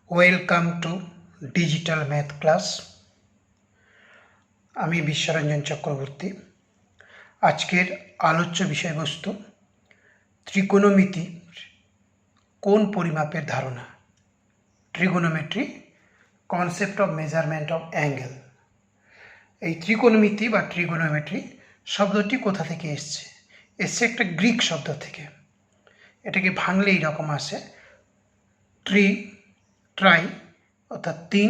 Welcome to digital math class. আমি বিশ্বরঞ্জন চক্রবর্তী। আজকের আলোচ্য বিষয়বস্তু ত্রিকোণমিতি কোণ পরিমাপের ধারণা, trigonometry, concept of measurement of angle. এই ত্রিকোণমিতি বা ট্রিগোনোমেট্রি শব্দটি কোথা থেকে এসছে? এসছে একটা গ্রিক শব্দ থেকে। এটাকে ভাঙলে এইরকম আসে, ট্রাই অর্থাৎ তিন,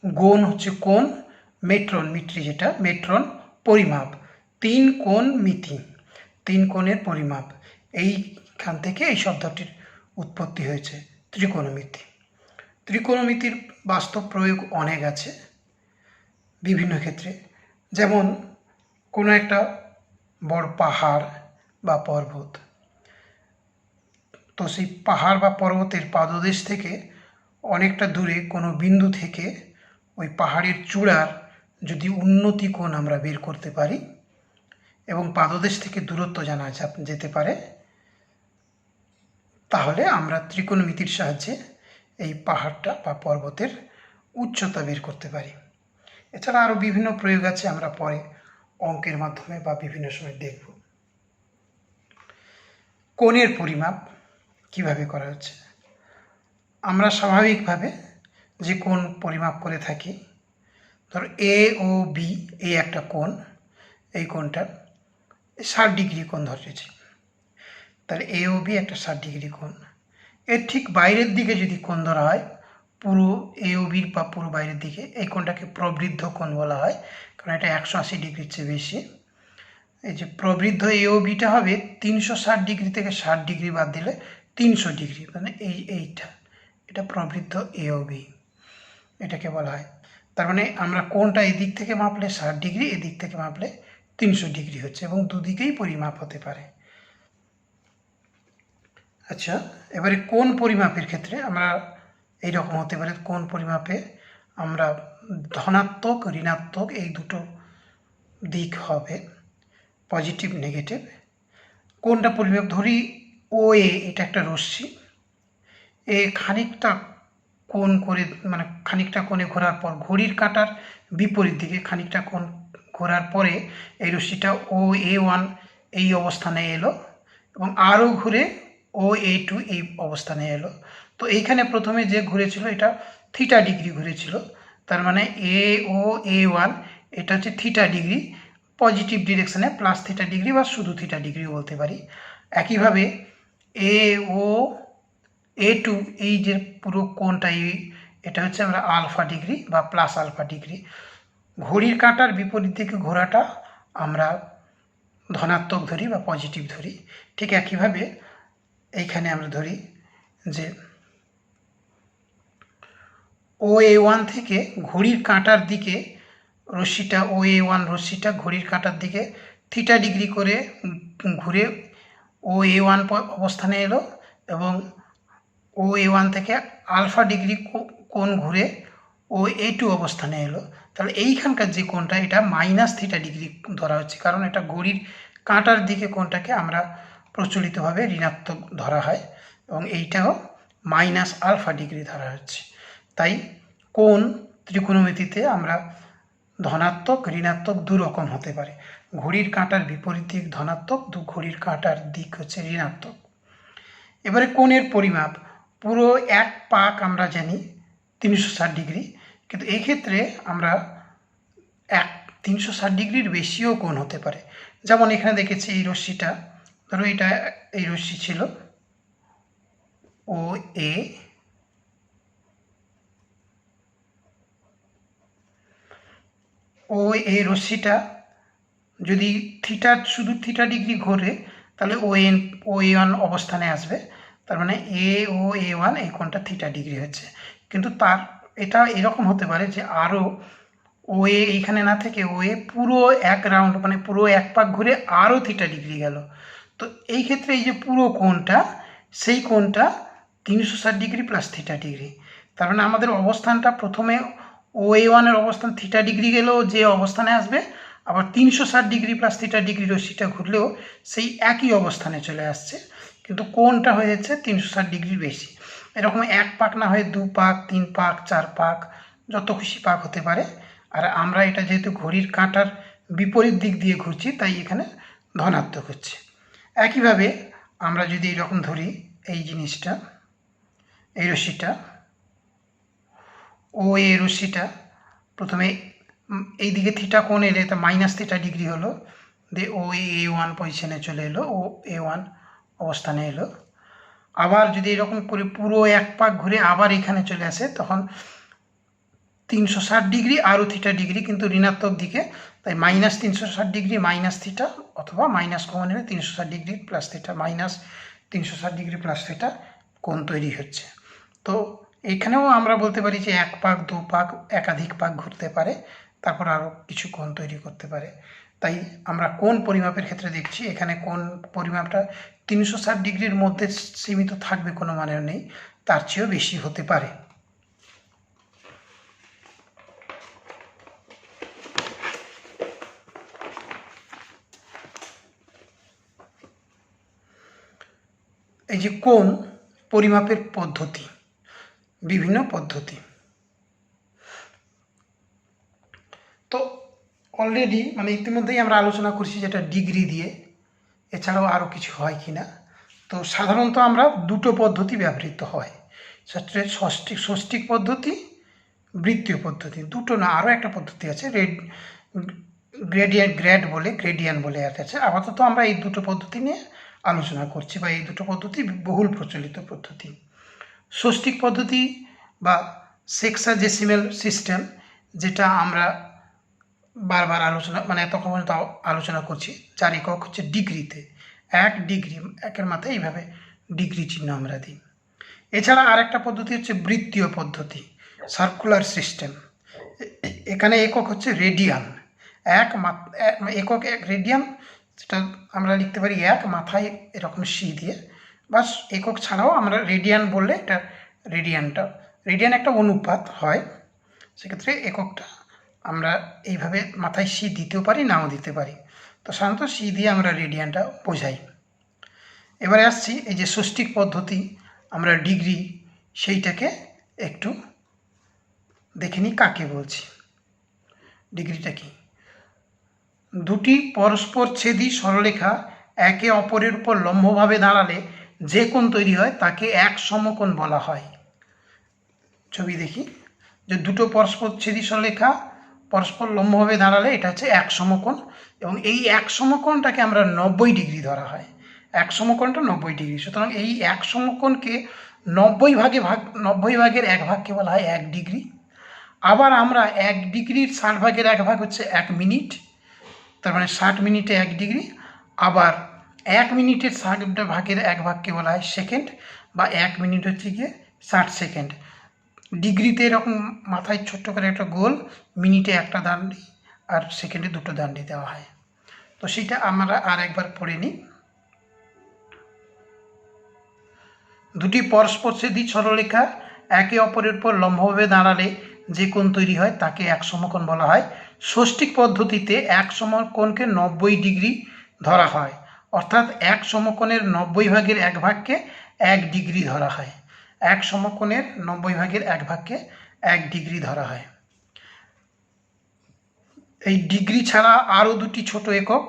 গোণ হচ্ছে কোণ, মেট্রন মিট্রি যেটা মেট্রন পরিমাপ, তিন কোণ মিতি, তিন কোণের পরিমাপ। এইখান থেকে এই শব্দটির উৎপত্তি হয়েছে ত্রিকোণমিতি। ত্রিকোণমিতির বাস্তব প্রয়োগ অনেক আছে বিভিন্ন ক্ষেত্রে। যেমন কোনো একটা বড় পাহাড় বা পর্বত, তো সেই পাহাড় বা পর্বতের পাদদেশ থেকে অনেকটা দূরে কোনো বিন্দু থেকে ওই পাহাড়ের চূড়ার যদি উন্নতি কোণ আমরা বের করতে পারি এবং পাদদেশ থেকে দূরত্ব জানা যেতে পারে, তাহলে আমরা ত্রিকোণমিতির সাহায্যে এই পাহাড়টা বা পর্বতের উচ্চতা বের করতে পারি। এছাড়া আরও বিভিন্ন প্রয়োগ আছে, আমরা পরে অঙ্কের মাধ্যমে বা বিভিন্ন সময় দেখব। কোণের পরিমাপ কিভাবে করা হচ্ছে? আমরা স্বাভাবিকভাবে যে কোণ পরিমাপ করে থাকি, ধরো এ ও বি, এই একটা কোণ, এই কোণটা 60 ডিগ্রি কোণ ধরেছি, তাহলে এ ও বি একটা 60 ডিগ্রি কোণ। এর ঠিক বাইরের দিকে যদি কোণ ধরা হয়, পুরো এ ও বির বা পুরো বাইরের দিকে, এই কোণটাকে প্রবৃদ্ধ কোণ বলা হয়, কারণ এটা 180 ডিগ্রির চেয়ে বেশি। এই যে প্রবৃদ্ধ এ ও বিটা হবে 360 ডিগ্রি থেকে 60 ডিগ্রি বাদ দিলে 300 ডিগ্রি, মানে এটা প্রবৃদ্ধ এ ও বি, এটাকে বলা হয়। তার মানে আমরা কোণটা এদিক থেকে মাপলে 60 ডিগ্রি, এদিক থেকে মাপলে 300 ডিগ্রি হচ্ছে, এবং দুদিকেই পরিমাপ হতে পারে। আচ্ছা, এবারে কোণ পরিমাপের ক্ষেত্রে আমরা এইরকম হতে পারে, কোণ পরিমাপে আমরা ধনাত্মক ঋণাত্মক এই দুটো দিক হবে, পজিটিভ নেগেটিভ। কোণটা পরিমাপ ধরি ও এ, এটা একটা রশ্মি, এ খানিকটা কোণ করে, মানে খানিকটা কোণে ঘোরার পর ঘড়ির কাঁটার বিপরীত দিকে খানিকটা কোণ ঘোরার পরে এই রশ্মিটা ও এ ওয়ান এই অবস্থানে এলো, এবং আরও ঘুরে ও এ টু এই অবস্থানে এলো। তো এইখানে প্রথমে যে ঘুরেছিল এটা থিটা ডিগ্রি ঘুরেছিল, তার মানে এ ও এ ওয়ান এটা হচ্ছে থিটা ডিগ্রি, পজিটিভ ডিরেকশানে প্লাস থিটা ডিগ্রি বা শুধু থিটা ডিগ্রিও বলতে পারি। একইভাবে এ ও এ টু এই যে পুরো কোণটা, এটা হচ্ছে আমরা আলফা ডিগ্রি বা প্লাস আলফা ডিগ্রি। ঘড়ির কাঁটার বিপরীত দিকে ঘোরাটা আমরা ধনাত্মক ধরি বা পজিটিভ ধরি। ঠিক একইভাবে এইখানে আমরা ধরি যে ও এ ওয়ান থেকে ঘড়ির কাঁটার দিকে রশ্মিটা, ও এ ওয়ান রশ্মিটা ঘড়ির কাঁটার দিকে থিটা ডিগ্রি করে ঘুরে ও এ ওয়ান অবস্থানে এলো, এবং ও এ ওয়ান থেকে আলফা ডিগ্রি কোণ ঘুরে ও এ টু অবস্থানে এলো। তাহলে এইখানকার যে কোণটা, এটা মাইনাস থিটা ডিগ্রি ধরা হচ্ছে, কারণ এটা ঘড়ির কাঁটার দিকে কোণটাকে আমরা প্রচলিতভাবে ঋণাত্মক ধরা হয়, এবং এইটাও মাইনাস আলফা ডিগ্রি ধরা হচ্ছে। তাই কোণ ত্রিকোণমিতিতে আমরা ধনাত্মক ঋণাত্মক দু রকম হতে পারে। ঘড়ির কাঁটার বিপরীত দিক ধনাত্মক, ঘড়ির কাঁটার দিক হচ্ছে ঋণাত্মক। এবারে কোণের পরিমাপ, পুরো এক পাক আমরা জানি 360 ডিগ্রি, কিন্তু এই ক্ষেত্রে আমরা 360 ডিগ্রির বেশিও কোণ হতে পারে। যেমন এখানে দেখেছি এই রশ্মিটা, ধরো এটা এই রশ্মি ছিল ও এ, ও এ রশ্মিটা যদি শুধু থিটা ডিগ্রি ঘোরে, তাহলে ও এ ওয়ান অবস্থানে আসবে, তার মানে এ ও এ ওয়ান এই কোণটা থিটা ডিগ্রি হচ্ছে। কিন্তু এটা এরকম হতে পারে যে আরও ও এ এইখানে না থেকে ও এ পুরো এক রাউন্ড, মানে পুরো এক পাক ঘুরে আরও থিটা ডিগ্রি গেল। তো এই ক্ষেত্রে এই যে পুরো কোণটা, সেই কোণটা 360 ডিগ্রি প্লাস থিটা ডিগ্রি। তার মানে আমাদের অবস্থানটা প্রথমে ও এ ওয়ানের অবস্থান থিটা ডিগ্রি গেলেও যে অবস্থানে আসবে, আবার 360 ডিগ্রি প্লাস থিটা ডিগ্রি রশ্মিটা ঘুরলেও সেই একই অবস্থানে চলে আসছে, কিন্তু কোণটা হয়ে যাচ্ছে 360 ডিগ্রির বেশি। এরকম 1 পাক না হয়ে 2 পাক 3 পাক 4 পাক যত খুশি পাক হতে পারে। আর আমরা এটা যেহেতু ঘড়ির কাঁটার বিপরীত দিক দিয়ে ঘুরছি তাই এখানে ধনাত্মক হচ্ছে। একইভাবে আমরা যদি এরকম ধরি এই জিনিসটা, এই রশ্মিটা ও এই রশ্মিটা প্রথমে এই দিকে থিটা কোণ এলে তা -θ ডিগ্রি হলো, দিয়ে ও A1 পজিশনে চলে এলো, ও A1 অবস্থানে এলো। আবার যদি এরকম করে পুরো 1 পাক ঘুরে আবার এখানে চলে আসে তখন 360 ডিগ্রি আরও থিটা ডিগ্রি, কিন্তু ঋণাত্মক দিকে, তাই -360 ডিগ্রি -θ, অথবা মাইনাস কমন নিলে 360 degree plus theta, -360 degree plus theta কোণ তৈরি হচ্ছে। তো এখানেও আমরা বলতে পারি যে 1 পাক 2 পাক একাধিক পাক ঘুরতে পারে, তারপর আরও কিছু কোণ তৈরি করতে পারে। তাই আমরা কোণ পরিমাপের ক্ষেত্রে দেখছি এখানে কোণ পরিমাপটা 360 ডিগ্রির মধ্যে সীমিত থাকবে কোনো মানে নেই, তার চেয়েও বেশি হতে পারে। এই যে কোণ পরিমাপের পদ্ধতি, বিভিন্ন পদ্ধতি, তো অলরেডি মানে ইতিমধ্যেই আমরা আলোচনা করছি যেটা ডিগ্রি দিয়ে, এছাড়াও আরও কিছু হয় কি না। তো সাধারণত আমরা দুটো পদ্ধতি ব্যবহৃত হয়, সেটা ষষ্ঠিক পদ্ধতি, বৃত্তীয় পদ্ধতি। দুটো না, আরও একটা পদ্ধতি আছে গ্রেডিয়ান্ট বলে একটা আছে। আপাতত আমরা এই দুটো পদ্ধতি নিয়ে আলোচনা করছি, বা এই দুটো পদ্ধতি বহুল প্রচলিত পদ্ধতি। ষষ্ঠিক পদ্ধতি বা সেক্সাডেসিমাল সিস্টেম, যেটা আমরা বারবার এতক্ষণ পর্যন্ত আলোচনা করছি, যার একক হচ্ছে ডিগ্রিতে। 1 ডিগ্রি, 1-এর মাথায় এইভাবে ডিগ্রি চিহ্ন আমরা দিই। এছাড়া আর একটা পদ্ধতি হচ্ছে বৃত্তীয় পদ্ধতি, সার্কুলার সিস্টেম। এখানে একক হচ্ছে রেডিয়ান, একক 1 রেডিয়ান, সেটা আমরা লিখতে পারি 1 মাথায় এরকম সি দিয়ে, বাস। একক ছাড়াও আমরা রেডিয়ান বললে এটা রেডিয়ান একটা অনুপাত হয়, সেক্ষেত্রে এককটা আমরা এইভাবে মাথায় সি দিতেও পারি, নাও দিতে পারি। তো সাধারণত সি দিয়ে আমরা রেডিয়ানটা বোঝাই। এবারে আসছি এই যে ষষ্ঠিক পদ্ধতি, আমরা ডিগ্রি, সেইটাকে একটু দেখে নিই কাকে বলছি। ডিগ্রিটা কি? দুটি পরস্পর ছেদি সরলরেখা একে অপরের উপর লম্বভাবে দাঁড়ালে যে কোণ তৈরি হয় তাকে এক সমকোণ বলা হয়। ছবি দেখি, যে দুটো পরস্পর ছেদি সরলরেখা পরস্পর লম্বভাবে দাঁড়ালে এটা হচ্ছে এক সমকোণ, এবং এই এক সমকোণটাকে আমরা 90 ডিগ্রি ধরা হয়। এক সমকোণটা 90 ডিগ্রি, সুতরাং এই এক সমকোণকে 90 ভাগের 1 ভাগকে বলা হয় 1 ডিগ্রি। আবার আমরা 1 ডিগ্রির 60 ভাগের 1 ভাগ হচ্ছে 1 মিনিট, তার মানে 60 মিনিটে 1 ডিগ্রি। আবার 1 মিনিটের 60 ভাগের 1 ভাগকে বলা হয় সেকেন্ড, বা 1 মিনিট হচ্ছে গিয়ে 60 সেকেন্ড। ডিগ্রিতে এরকম মাথায় ছোট্ট করে একটা গোল, মিনিটে একটা দান্ডি, আর সেকেন্ডে দুটো দান্ডি দেওয়া হয়। তো সেটা আমরা আর একবার পড়ে নিই। দুটি পরস্পরছেদী সরলরেখা একে অপরের উপর লম্বভাবে দাঁড়ালে যে কোণ তৈরি হয় তাকে এক সমকোণ বলা হয়। ষষ্ঠিক পদ্ধতিতে এক সমকোণকে 90 ডিগ্রি ধরা হয়, অর্থাৎ এক সমকোণের 90 ভাগের 1 ভাগকে 1 ডিগ্রি ধরা হয়। এক সমকোণের 90 ভাগের 1 ভাগকে 1 ডিগ্রি ধরা হয়। এই ডিগ্রি ছাড়া আরও দুটি ছোট একক,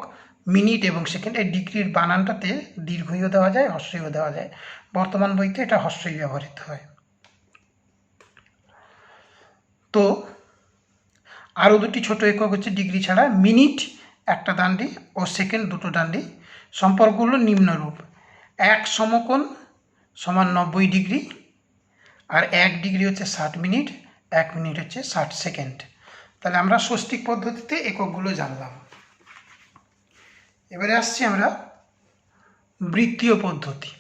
মিনিট এবং সেকেন্ড। এই ডিগ্রির বানানটাতে দীর্ঘইও দেওয়া যায়, হ্রস্বইও দেওয়া যায়। বর্তমান বইতে এটা হ্রস্বই ব্যবহৃত হয়। তো আরও দুটি ছোট একক হচ্ছে ডিগ্রি ছাড়া মিনিট একটা দান্ডি ও সেকেন্ড দুটো দান্ডি। সম্পর্কগুলো নিম্নরূপ: 1 সমকোণ সমান 90 ডিগ্রি, আর 1 ডিগ্রি হচ্ছে 60 মিনিট, 1 মিনিট হচ্ছে 60 সেকেন্ড। তাহলে আমরা ষষ্ঠিক পদ্ধতিতে এককগুলো জানলাম। এবারে আসছি আমরা বৃত্তীয় পদ্ধতি,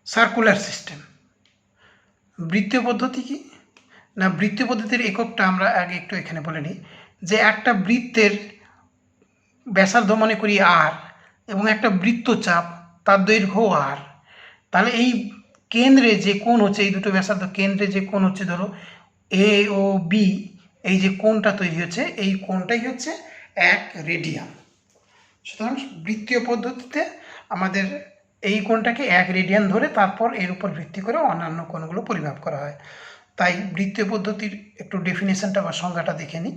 সার্কুলার সিস্টেম। বৃত্তীয় পদ্ধতি কি না, বৃত্তীয় পদ্ধতির এককটা আমরা আগে একটু এখানে বলে নিই, যে একটা বৃত্তের ব্যাসার্ধ মনে করি আর, এবং একটা বৃত্তচাপ তার দৈর্ঘ্য আর। তাহলে এই কেন্দ্রে যে কোণ হচ্ছে, এই দুটো ব্যাসার্ধ কেন্দ্রে যে কোণ হচ্ছে, ধরো এ ও বি, এই যে কোণটা তৈরি হচ্ছে, এই কোণটাই হচ্ছে 1 রেডিয়ান। সুতরাং বৃত্তীয় পদ্ধতিতে আমাদের এই কোণটাকে 1 রেডিয়ান ধরে তারপর এর উপর ভিত্তি করে অন্যান্য কোণগুলো পরিমাপ করা হয়। তাই বৃত্তীয় পদ্ধতির একটু ডেফিনেশনটা বা সংজ্ঞাটা দেখে নিই।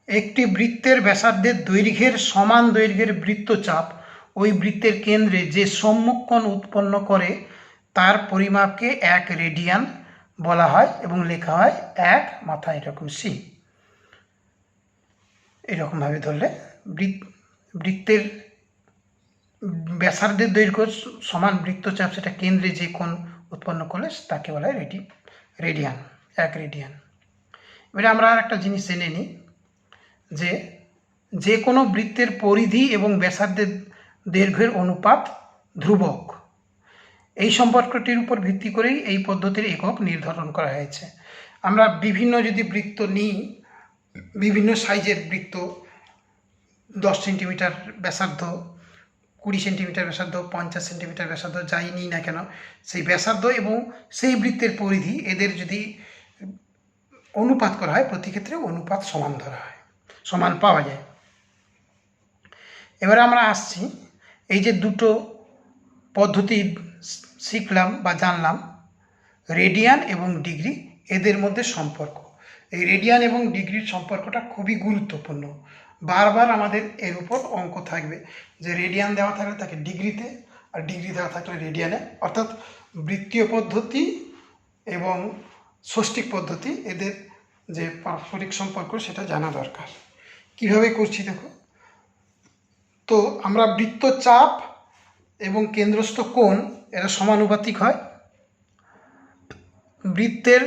একটি বৃত্তের ব্যাসার্ধের দৈর্ঘ্যের সমান দৈর্ঘ্যের বৃত্তচাপ ওই বৃত্তের কেন্দ্রে যে সম্মুখ কোণ উৎপন্ন করে তার পরিমাপকে 1 রেডিয়ান বলা হয় এবং লেখা হয় 1 মাথায় এরকম সি। এরকমভাবে ধরলে বৃত্তের ব্যাসার্ধের দৈর্ঘ্য সমান বৃত্তচাপ সেটা কেন্দ্রে যে কোণ উৎপন্ন করলে তাকে বলা হয় রেডিয়ান, 1 রেডিয়ান। এবারে আমরা আর একটা জিনিস জেনে নিই যে কোনো বৃত্তের পরিধি এবং ব্যাসার্ধের দৈর্ঘ্যের অনুপাত ধ্রুবক। এই সম্পর্কটির উপর ভিত্তি করেই এই পদ্ধতির একক নির্ধারণ করা হয়েছে। আমরা বিভিন্ন যদি বৃত্ত নিই, বিভিন্ন সাইজের বৃত্ত, 10 সেন্টিমিটার ব্যাসার্ধ, 20 সেন্টিমিটার ব্যাসার্ধ, 50 সেন্টিমিটার ব্যাসার্ধ, যাই নিই না কেন, সেই ব্যাসার্ধ এবং সেই বৃত্তের পরিধি এদের যদি অনুপাত করা হয়, প্রতি ক্ষেত্রে অনুপাত সমান ধরা হয়, সমান পাওয়া যায়। এবারে আমরা আসছি এই যে দুটো পদ্ধতি শিখলাম বা জানলাম, রেডিয়ান এবং ডিগ্রি, এদের মধ্যে সম্পর্ক। এই রেডিয়ান এবং ডিগ্রির সম্পর্কটা খুবই গুরুত্বপূর্ণ। বারবার আমাদের এর উপর অঙ্ক থাকবে যে রেডিয়ান দেওয়া থাকলে তাকে ডিগ্রিতে, আর ডিগ্রি দেওয়া থাকলে রেডিয়ানে। অর্থাৎ বৃত্তীয় পদ্ধতি এবং ষষ্ঠিক পদ্ধতি এদের যে পারস্পরিক সম্পর্ক সেটা জানা দরকার। কিভাবে করছি দেখো তো, আমরা বৃত্তচাপ এবং কেন্দ্রস্থ কোণ এরা সমানুপাতিক হয়। বৃত্তের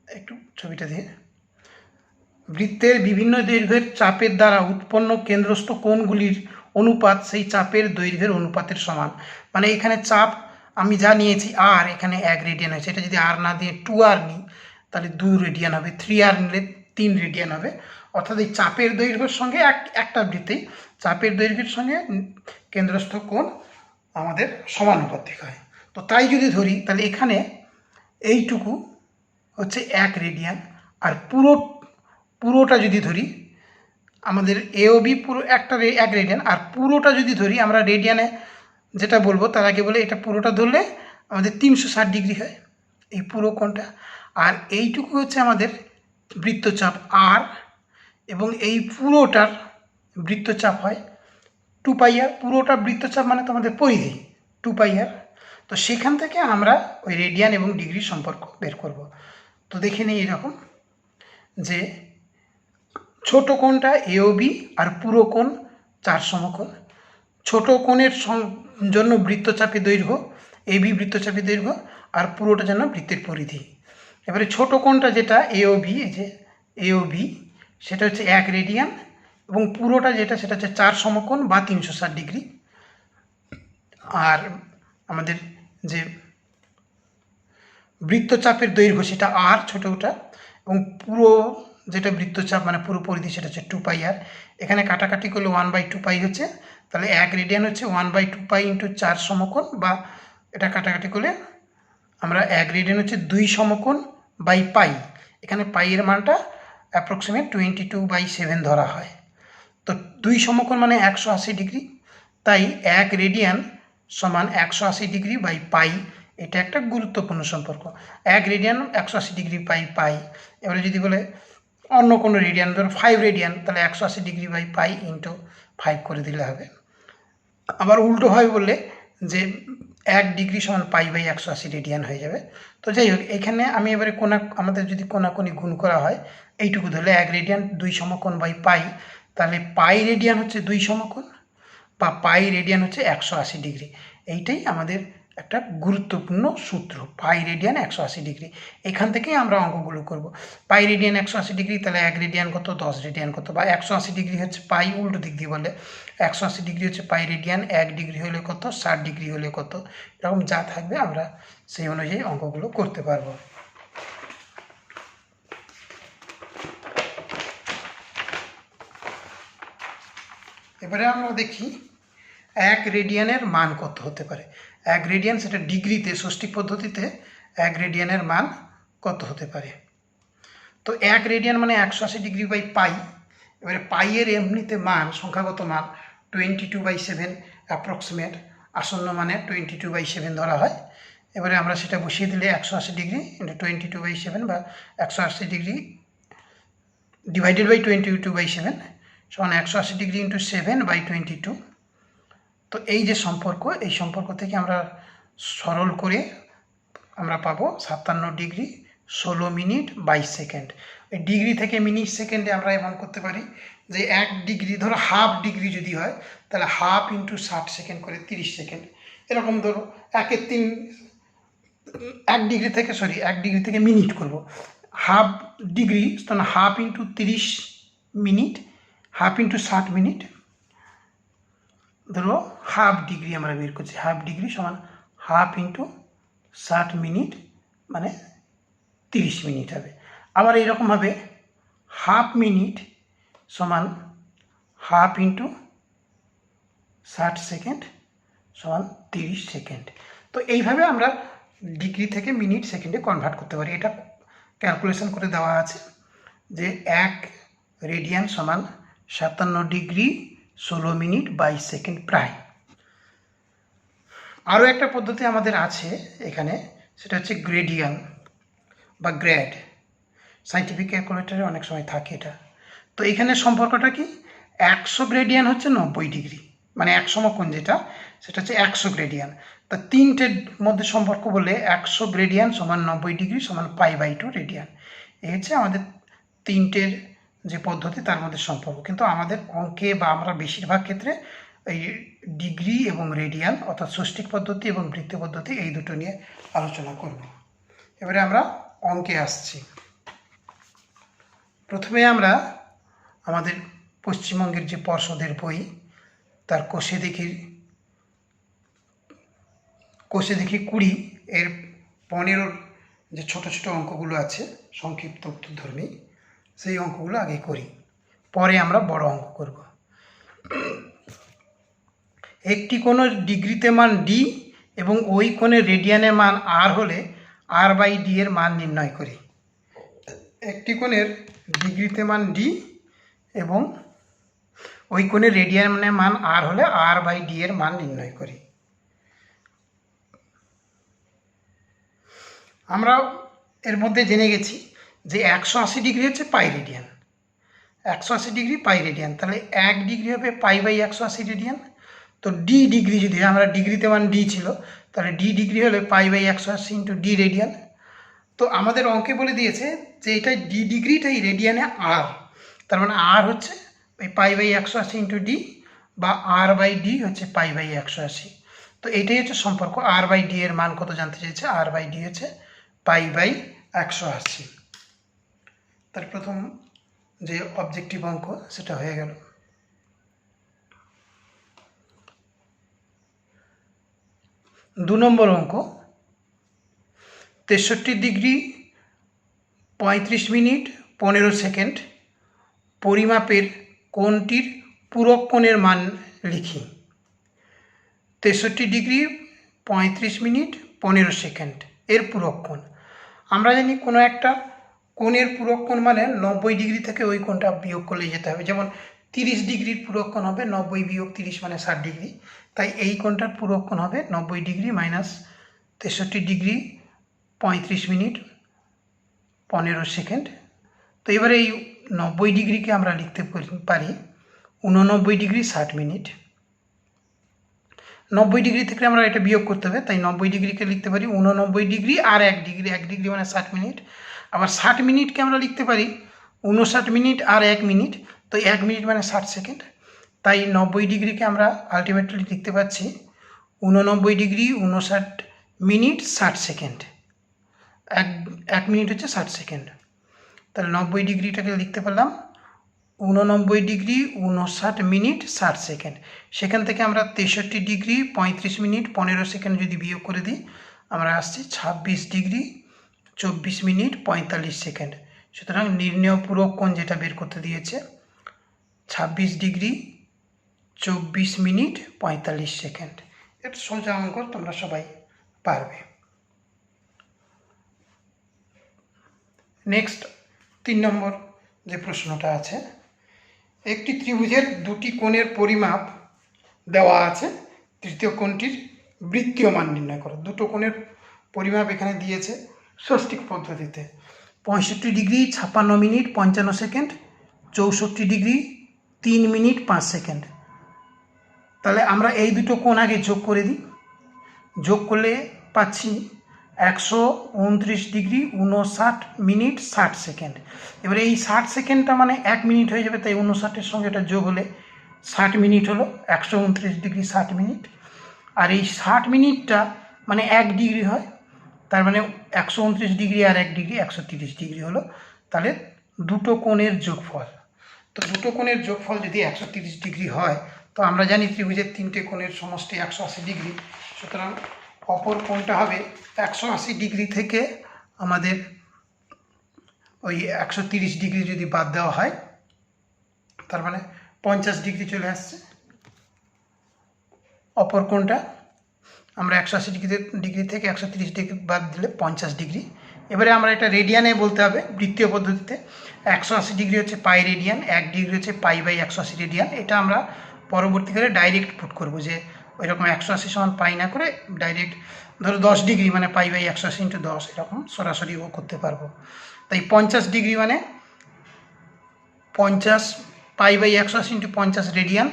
একটু ছবিটা দিয়ে, বৃত্তের বিভিন্ন দৈর্ঘ্যের চাপের দ্বারা উৎপন্ন কেন্দ্রস্থ কোণগুলির অনুপাত সেই চাপের দৈর্ঘ্যের অনুপাতের সমান। মানে এখানে চাপ আমি যা নিয়েছি আর, এখানে 1 রেডিয়ান হয়েছে, এটা যদি আর না দিয়ে 2r নিই তাহলে 2 রেডিয়ান হবে, 3r নিলে 3 রেডিয়ান হবে। অর্থাৎ এই চাপের দৈর্ঘ্যের সঙ্গে একটা বৃত্তেই চাপের দৈর্ঘ্যের সঙ্গে কেন্দ্রস্থ কোণ আমাদের সমানুপাতিক হয়। তো তাই যদি ধরি তাহলে এখানে এইটুকু হচ্ছে 1 রেডিয়ান, আর পুরোটা যদি ধরি আমাদের এওবি পুরো 1 রেডিয়ান, আর পুরোটা যদি ধরি আমরা রেডিয়ানে যেটা বলবো তার আগে বলে এটা পুরোটা ধরলে আমাদের 360 ডিগ্রি হয় এই পুরো কোণটা। আর এইটুকু হচ্ছে আমাদের বৃত্তচাপ আর, এবং এই পুরোটার বৃত্তচাপ হয় 2πr। পুরোটা বৃত্তচাপ মানে তো আমাদের পরিধি 2πr। তো সেখান থেকে আমরা ওই রেডিয়ান এবং ডিগ্রির সম্পর্ক বের করব। তো দেখে নিই এরকম যে ছোট কোণটা এওবি আর পুরো কোণ 4 সমকোণ। ছোট কোণের জন্য বৃত্তচাপের দৈর্ঘ্য এবি বৃত্তচাপের দৈর্ঘ্য, আর পুরোটা যেন বৃত্তের পরিধি। এবারে ছোট কোণটা যেটা এওবি, এই যে এওবি, সেটা হচ্ছে 1 রেডিয়ান, এবং পুরোটা যেটা সেটা হচ্ছে 4 সমকোণ বা 360 ডিগ্রি। আর আমাদের যে বৃত্তচাপের দৈর্ঘ্য সেটা আর ছোটটা, এবং পুরো যেটা বৃত্তচাপ মানে পুরো পরিধি সেটা হচ্ছে 2πr। এখানে কাটাকাটি করলে 1/2π হচ্ছে, তাহলে 1 রেডিয়ান হচ্ছে 1/2π ইন্টু 4 সমকোণ, বা এটা কাটাকাটি করলে আমরা 1 রেডিয়ান হচ্ছে 2 সমকোণ বাই পাই। এখানে পাইয়ের মানটা অ্যাপ্রক্সিমেট 22/7 ধরা হয়। তো 2 সমকোণ মানে 180 ডিগ্রি, তাই 1 রেডিয়ান সমান 180 ডিগ্রি বাই পাই। এটা একটা গুরুত্বপূর্ণ সম্পর্ক। 1 রেডিয়ান 180 ডিগ্রি বাই পাই। এবারে যদি বলে অন্য কোনো রেডিয়ান, ধরো 5 রেডিয়ান, তাহলে 180 ডিগ্রি বাই পাই ইন্টু 5 করে দিলে হবে। আবার উল্টো হয় বললে যে 1 ডিগ্রি সমান পাই/, 180 রেডিয়ান হয়ে যাবে। তো যাই হোক, এখানে আমি এবারে আমাদের যদি কোনাকুনি গুণ করা হয়, এইটুকু ধরলে 1 রেডিয়ান 2 সমকোণ বাই পাই, তাহলে পাই রেডিয়ান হচ্ছে 2 সমকোণ, বা পাই রেডিয়ান হচ্ছে 180 ডিগ্রি। এইটাই আমাদের একটা গুরুত্বপূর্ণ সূত্র, পাই রেডিয়ান 180 ডিগ্রি। এখান থেকেই আমরা অঙ্কগুলো করব। পাই রেডিয়ান 180 ডিগ্রি, তাহলে 1 রেডিয়ান কত, 10 রেডিয়ান কত, বা 180 ডিগ্রি হচ্ছে পাই, উল্টো দিক দিয়ে বলে 180 ডিগ্রি হচ্ছে পাই রেডিয়ান, 1 ডিগ্রি হলে কত, 60 ডিগ্রি হলে কত, এরকম যা থাকবে আমরা সেই অনুযায়ী অঙ্কগুলো করতে পারবো। এবারে আমরা দেখি 1 রেডিয়ানের মান কত হতে পারে। 1 রেডিয়ান সেটা ডিগ্রিতে, ষষ্ঠিক পদ্ধতিতে 1 রেডিয়ানের মান কত হতে পারে। তো 1 রেডিয়ান মানে 180 ডিগ্রি বাই পাই। এবারে পাইয়ের এমনিতে মান, সংখ্যাগত মান 22/7 অ্যাপ্রক্সিমেট আসন্ন মানে 22/7 ধরা হয়। এবারে আমরা সেটা বসিয়ে দিলে 180 ডিগ্রি ইন্টু 22/7 বা 180 ডিগ্রি ডিভাইডেড বাই 22/7 সমান 180 ডিগ্রি ইন্টু 7/22। তো এই যে সম্পর্ক, এই সম্পর্ক থেকে আমরা সরল করে আমরা পাবো 57 ডিগ্রি 16 মিনিট 22 সেকেন্ড। এই ডিগ্রি থেকে মিনিট সেকেন্ডে আমরা এমন করতে পারি যে 1 ডিগ্রি, ধরো হাফ ডিগ্রি যদি হয় তাহলে হাফ ইন্টু 60 সেকেন্ড করে 30 সেকেন্ড। এরকম ধরো 1 ডিগ্রি থেকে মিনিট করব, হাফ ডিগ্রি তখন half into 30 minute, half into 60 minute. ধরো হাফ ডিগ্রি আমরা বের করছি, হাফ ডিগ্রি সমান হাফ ইন্টু 60 মিনিট মানে 30 মিনিট হবে। আবার এইরকমভাবে হাফ মিনিট সমান হাফ ইন্টু 60 সেকেন্ড সমান 30 সেকেন্ড। তো এইভাবে আমরা ডিগ্রি থেকে মিনিট সেকেন্ডে কনভার্ট করতে পারি। এটা ক্যালকুলেশন করে দেওয়া আছে যে 1 রেডিয়ান সমান 57 ডিগ্রি 16 মিনিট 22 সেকেন্ড প্রায়। আরও একটা পদ্ধতি আমাদের আছে এখানে, সেটা হচ্ছে গ্রেডিয়ান বা গ্রেড। সাইন্টিফিক ক্যালকুলেটরে অনেক সময় থাকে এটা। তো এখানে সম্পর্কটা কি, 100 গ্রেডিয়ান হচ্ছে 90 ডিগ্রি, মানে এক সমকোণ যেটা সেটা হচ্ছে 100 গ্রেডিয়ান। তা তিনটের মধ্যে সম্পর্ক বলে 100 গ্রেডিয়ান সমান 90 ডিগ্রি সমান π/2 রেডিয়ান। এই হচ্ছে আমাদের তিনটের যে পদ্ধতি তার মধ্যে সম্পর্ক। কিন্তু আমাদের অঙ্কে বা আমরা বেশিরভাগ ক্ষেত্রে এই ডিগ্রি এবং রেডিয়ান অর্থাৎ ষষ্ঠিক পদ্ধতি এবং বৃত্ত পদ্ধতি এই দুটো নিয়ে আলোচনা করব। এবারে আমরা অঙ্কে আসছি। প্রথমে আমরা আমাদের পশ্চিমবঙ্গের যে পর্ষদের বই তার কোষে দেখি 20 এর 15 যে ছোট ছোট অঙ্কগুলো আছে সংক্ষিপ্ত উত্তরধর্মী, সেই অঙ্কগুলো আগে করি, পরে আমরা বড় অঙ্ক করব। একটি কোণের ডিগ্রিতে মান ডি এবং ওই কোণের রেডিয়ানে মান আর হলে r/d এর মান নির্ণয় করি। একটি কোণের ডিগ্রিতে মান ডি এবং ওই কোণের রেডিয়ানে মান আর হলে r/d এর মান নির্ণয় করি। আমরা এর মধ্যে জেনে গেছি যে 180 ডিগ্রি হচ্ছে পাই রেডিয়ান, 180 ডিগ্রি পাই রেডিয়ান, তাহলে 1 ডিগ্রি হবে π/180 রেডিয়ান। তো ডি ডিগ্রি, যদি আমরা ডিগ্রিতে মান ডি ছিল তাহলে ডি ডিগ্রি হলে π/180 ইন্টু ডি রেডিয়ান। তো আমাদের অঙ্কে বলে দিয়েছে যে এটা ডি ডিগ্রিটাই রেডিয়ানে আর, তার মানে আর হচ্ছে ওই π/180 ইন্টু ডি বা r/d হচ্ছে π/180। তো এটাই হচ্ছে সম্পর্ক। r/d এর মান কত জানতে চেয়েছে, r/d হচ্ছে π/180। তার প্রথম যে অবজেক্টিভ অঙ্ক সেটা হয়ে গেল। 2 নম্বর অঙ্ক, 63 ডিগ্রি 35 মিনিট 15 সেকেন্ড পরিমাপের কোণটির পূরক কোণের মান লিখি। 63 ডিগ্রি 35 মিনিট 15 সেকেন্ড এর পূরক কোণ। আমরা জানি কোনো একটা কোণের পূরক কোণ মানে 90 ডিগ্রি থেকে ওই কোণটা বিয়োগ করলে যেতে হবে। যেমন 30 ডিগ্রির পূরক কোণ হবে 90 বিয়োগ 30 মানে 60 ডিগ্রি, তাই এই কোণটার পূরক কোণ হবে 90 degree minus 63 degree 35 minute 15 second. তো এবারে এই 90 ডিগ্রিকে আমরা লিখতে পারি 89 ডিগ্রি 60 মিনিট। 90 ডিগ্রি থেকে আমরা এটা বিয়োগ করতে হবে, তাই 90 ডিগ্রিকে লিখতে পারি 89 ডিগ্রি আর 1 ডিগ্রি, 1 ডিগ্রি মানে 60 মিনিট। আবার 60 মিনিটকে আমরা লিখতে পারি 59 মিনিট আর 1 মিনিট, তো 1 মিনিট মানে 60 সেকেন্ড। তাই 90 ডিগ্রিকে আমরা আলটিমেটলি লিখতে পাচ্ছি 89 ডিগ্রি 59 মিনিট 60 সেকেন্ড। 1 মিনিট হচ্ছে 60 সেকেন্ড। তাহলে 90 ডিগ্রিটাকে লিখতে পারলাম 89 ডিগ্রি 59 মিনিট 60 সেকেন্ড। সেখান থেকে আমরা 63 ডিগ্রি 35 মিনিট 15 সেকেন্ড যদি বিয়োগ করে দিই আমরা আসছি 26 ডিগ্রি 24 মিনিট 45 সেকেন্ড। সুতরাং নির্ণেয় পূরক কোণ যেটা বের করতে দিয়েছে 26 ডিগ্রি 24 মিনিট 45 সেকেন্ড। এটা সোজা অঙ্ক, তোমরা সবাই পারবে। নেক্সট 3 নম্বর যে প্রশ্নটা আছে, একটি ত্রিভুজের দুটি কোণের পরিমাপ দেওয়া আছে তৃতীয় কোণটির বৃত্তীয় মান নির্ণয় করো। দুটো কোণের পরিমাপ এখানে দিয়েছে ষষ্ঠিক পদ্ধতিতে। 65 degree 56 minute 55 second, 64 degree 3 minute 5 second. তাহলে আমরা এই দুটো কোণ আগে যোগ করে দিই। যোগ করলে পাচ্ছি 129 ডিগ্রি 59 মিনিট 60 সেকেন্ড। এবারে এই 60 সেকেন্ডটা মানে 1 মিনিট হয়ে যাবে, তাই 59-এর সঙ্গে এটা যোগ হলে 60 মিনিট হলো, 129 ডিগ্রি 60 মিনিট। আর এই 60 মিনিটটা মানে 1 ডিগ্রি হয়, তার মানে 129 ডিগ্রি আর 1 ডিগ্রি 130 ডিগ্রি হলো। তাহলে দুটো কোণের যোগফল, তো দুটো কোণের যোগফল যদি 130 ডিগ্রি হয়, তো আমরা জানি ত্রিভুজের তিনটে কোণের সমষ্টি 180 ডিগ্রি। সুতরাং অপর কোণটা হবে 180 ডিগ্রি থেকে আমাদের ওই 130 ডিগ্রি যদি বাদ দেওয়া হয়, তার মানে 50 ডিগ্রি চলে আসছে। অপর কোণটা আমরা 180 ডিগ্রি থেকে 130 ডিগ্রি বাদ দিলে 50 ডিগ্রি। এবারে আমরা এটা রেডিয়ানে বলতে হবে বৃত্তীয় পদ্ধতিতে। 180 ডিগ্রি হচ্ছে পাই রেডিয়ান, 1 ডিগ্রি হচ্ছে পাই বাই 180 রেডিয়ান। এটা আমরা পরবর্তীকালে ডাইরেক্ট পুট করবো, যে ওই রকম 180 সমান পাই না করে ডাইরেক্ট ধরো 10 ডিগ্রি মানে পাই বাই 180 × 10 এরকম সরাসরিও করতে পারবো। তাই 50 ডিগ্রি মানে 50 পাই বাই 180 × 50 রেডিয়ান।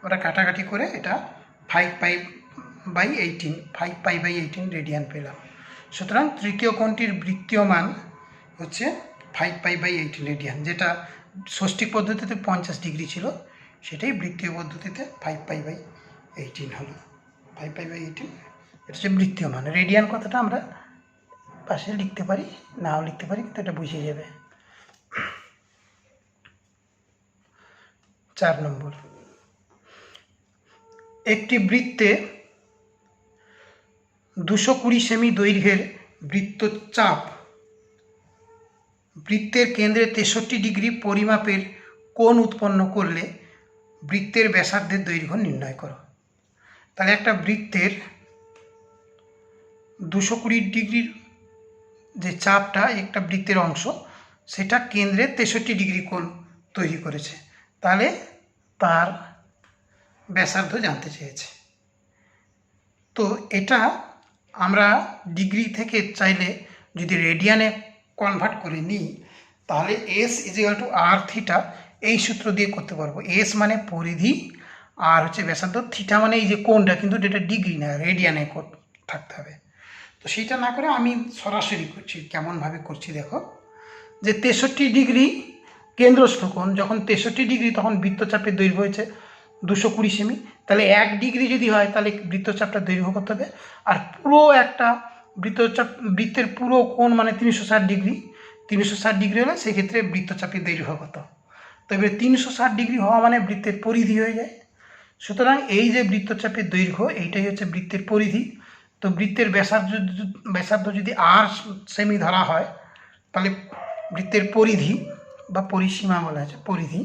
আমরা কাটাকাটি করে এটা 5 পাই বাই 18 রেডিয়ান পেলাম। সুতরাং তৃতীয় কোণটির বৃত্তীয় মান হচ্ছে 5 পাই বাই 18 রেডিয়ান, যেটা ষষ্ঠিক পদ্ধতিতে 50 ডিগ্রি ছিল, সেটাই বৃত্তীয় পদ্ধতিতে 5 পাই বাই 18 হলো। 5 পাই বাই 18 এটা হচ্ছে বৃত্তীয় মান। রেডিয়ান কথাটা আমরা পাশে লিখতে পারি, নাও লিখতে পারি, কিন্তু এটা বুঝে যাবে। 4 নম্বর, একটি বৃত্তে 220 সেমি দৈর্ঘ্যের বৃত্তচাপ বৃত্তের কেন্দ্রে 63 ডিগ্রি পরিমাপের কোণ উৎপন্ন করলে বৃত্তের ব্যাসার্ধের দৈর্ঘ্য নির্ণয় করো। তাহলে একটা বৃত্তের 220 ডিগ্রির যে চাপটা, একটা বৃত্তের অংশ, সেটা কেন্দ্রে 63 ডিগ্রি কোণ তৈরি করেছে, তাহলে তার ব্যাসার্ধ জানতে চেয়েছে। তো এটা আমরা ডিগ্রি থেকে চাইলে যদি রেডিয়ানে কনভার্ট করে নিই, তাহলে S = r থিটা এই সূত্র দিয়ে করতে পারবো। S মানে পরিধি, আর হচ্ছে ব্যাসার্ধ, থিটা মানে এই যে কোণটা, কিন্তু এটা ডিগ্রি না, রেডিয়ানে থাকতে হবে। তো সেইটা না করে আমি সরাসরি করছি। কেমনভাবে করছি দেখো, যে 63 ডিগ্রি কেন্দ্রস্থ কোণ, যখন 63 ডিগ্রি তখন বৃত্তচাপের দৈর্ঘ্য হয়েছে 220 সেমি। তাহলে 1 ডিগ্রি যদি হয়, তাহলে বৃত্তচাপটা দৈর্ঘ্য কত হবে? আর পুরো একটা বৃত্তের পুরো কোণ মানে 360 ডিগ্রি। 360 ডিগ্রি হলে সেক্ষেত্রে বৃত্তচাপের দৈর্ঘ্য কত? তো এবারে 360 ডিগ্রি হওয়া মানে বৃত্তের পরিধি হয়ে যায়। সুতরাং এই যে বৃত্তচাপের দৈর্ঘ্য, এইটাই হচ্ছে বৃত্তের পরিধি। তো বৃত্তের ব্যাসার্ধ যদি r সেমি ধরা হয়, তাহলে বৃত্তের পরিধি বা পরিসীমা বলা আছে, পরিধি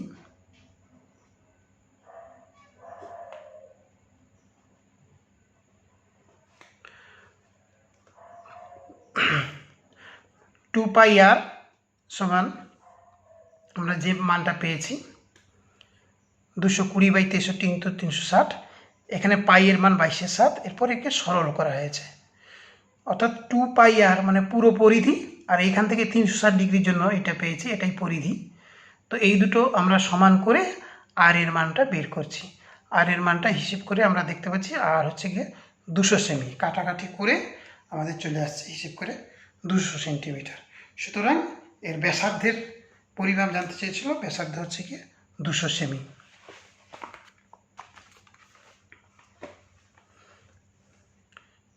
টু পাই r সমান আমরা যে মানটা পেয়েছি 220/63 × 360। এখানে পাই এর মান 22/7, এরপর একে সরল করা হয়েছে, অর্থাৎ 2 পাই r মানে পুরো পরিধি, আর এইখান থেকে 360 ডিগ্রির জন্য এটা পেয়েছি, এটাই পরিধি। তো এই দুটো আমরা সমান করে r এর মানটা বের করছি। r এর মানটা হিসেব করে আমরা দেখতে পাচ্ছি r হচ্ছে গিয়ে 200 সেমি। কাটাকাটি করে আমাদের চলে আসছে হিসেব করে 200 সেন্টিমিটার। সুতরাং এর ব্যাসার্ধের পরিমাপ জানতে চেয়েছিল, ব্যাসার্ধ হচ্ছে গিয়ে 200 সেমি।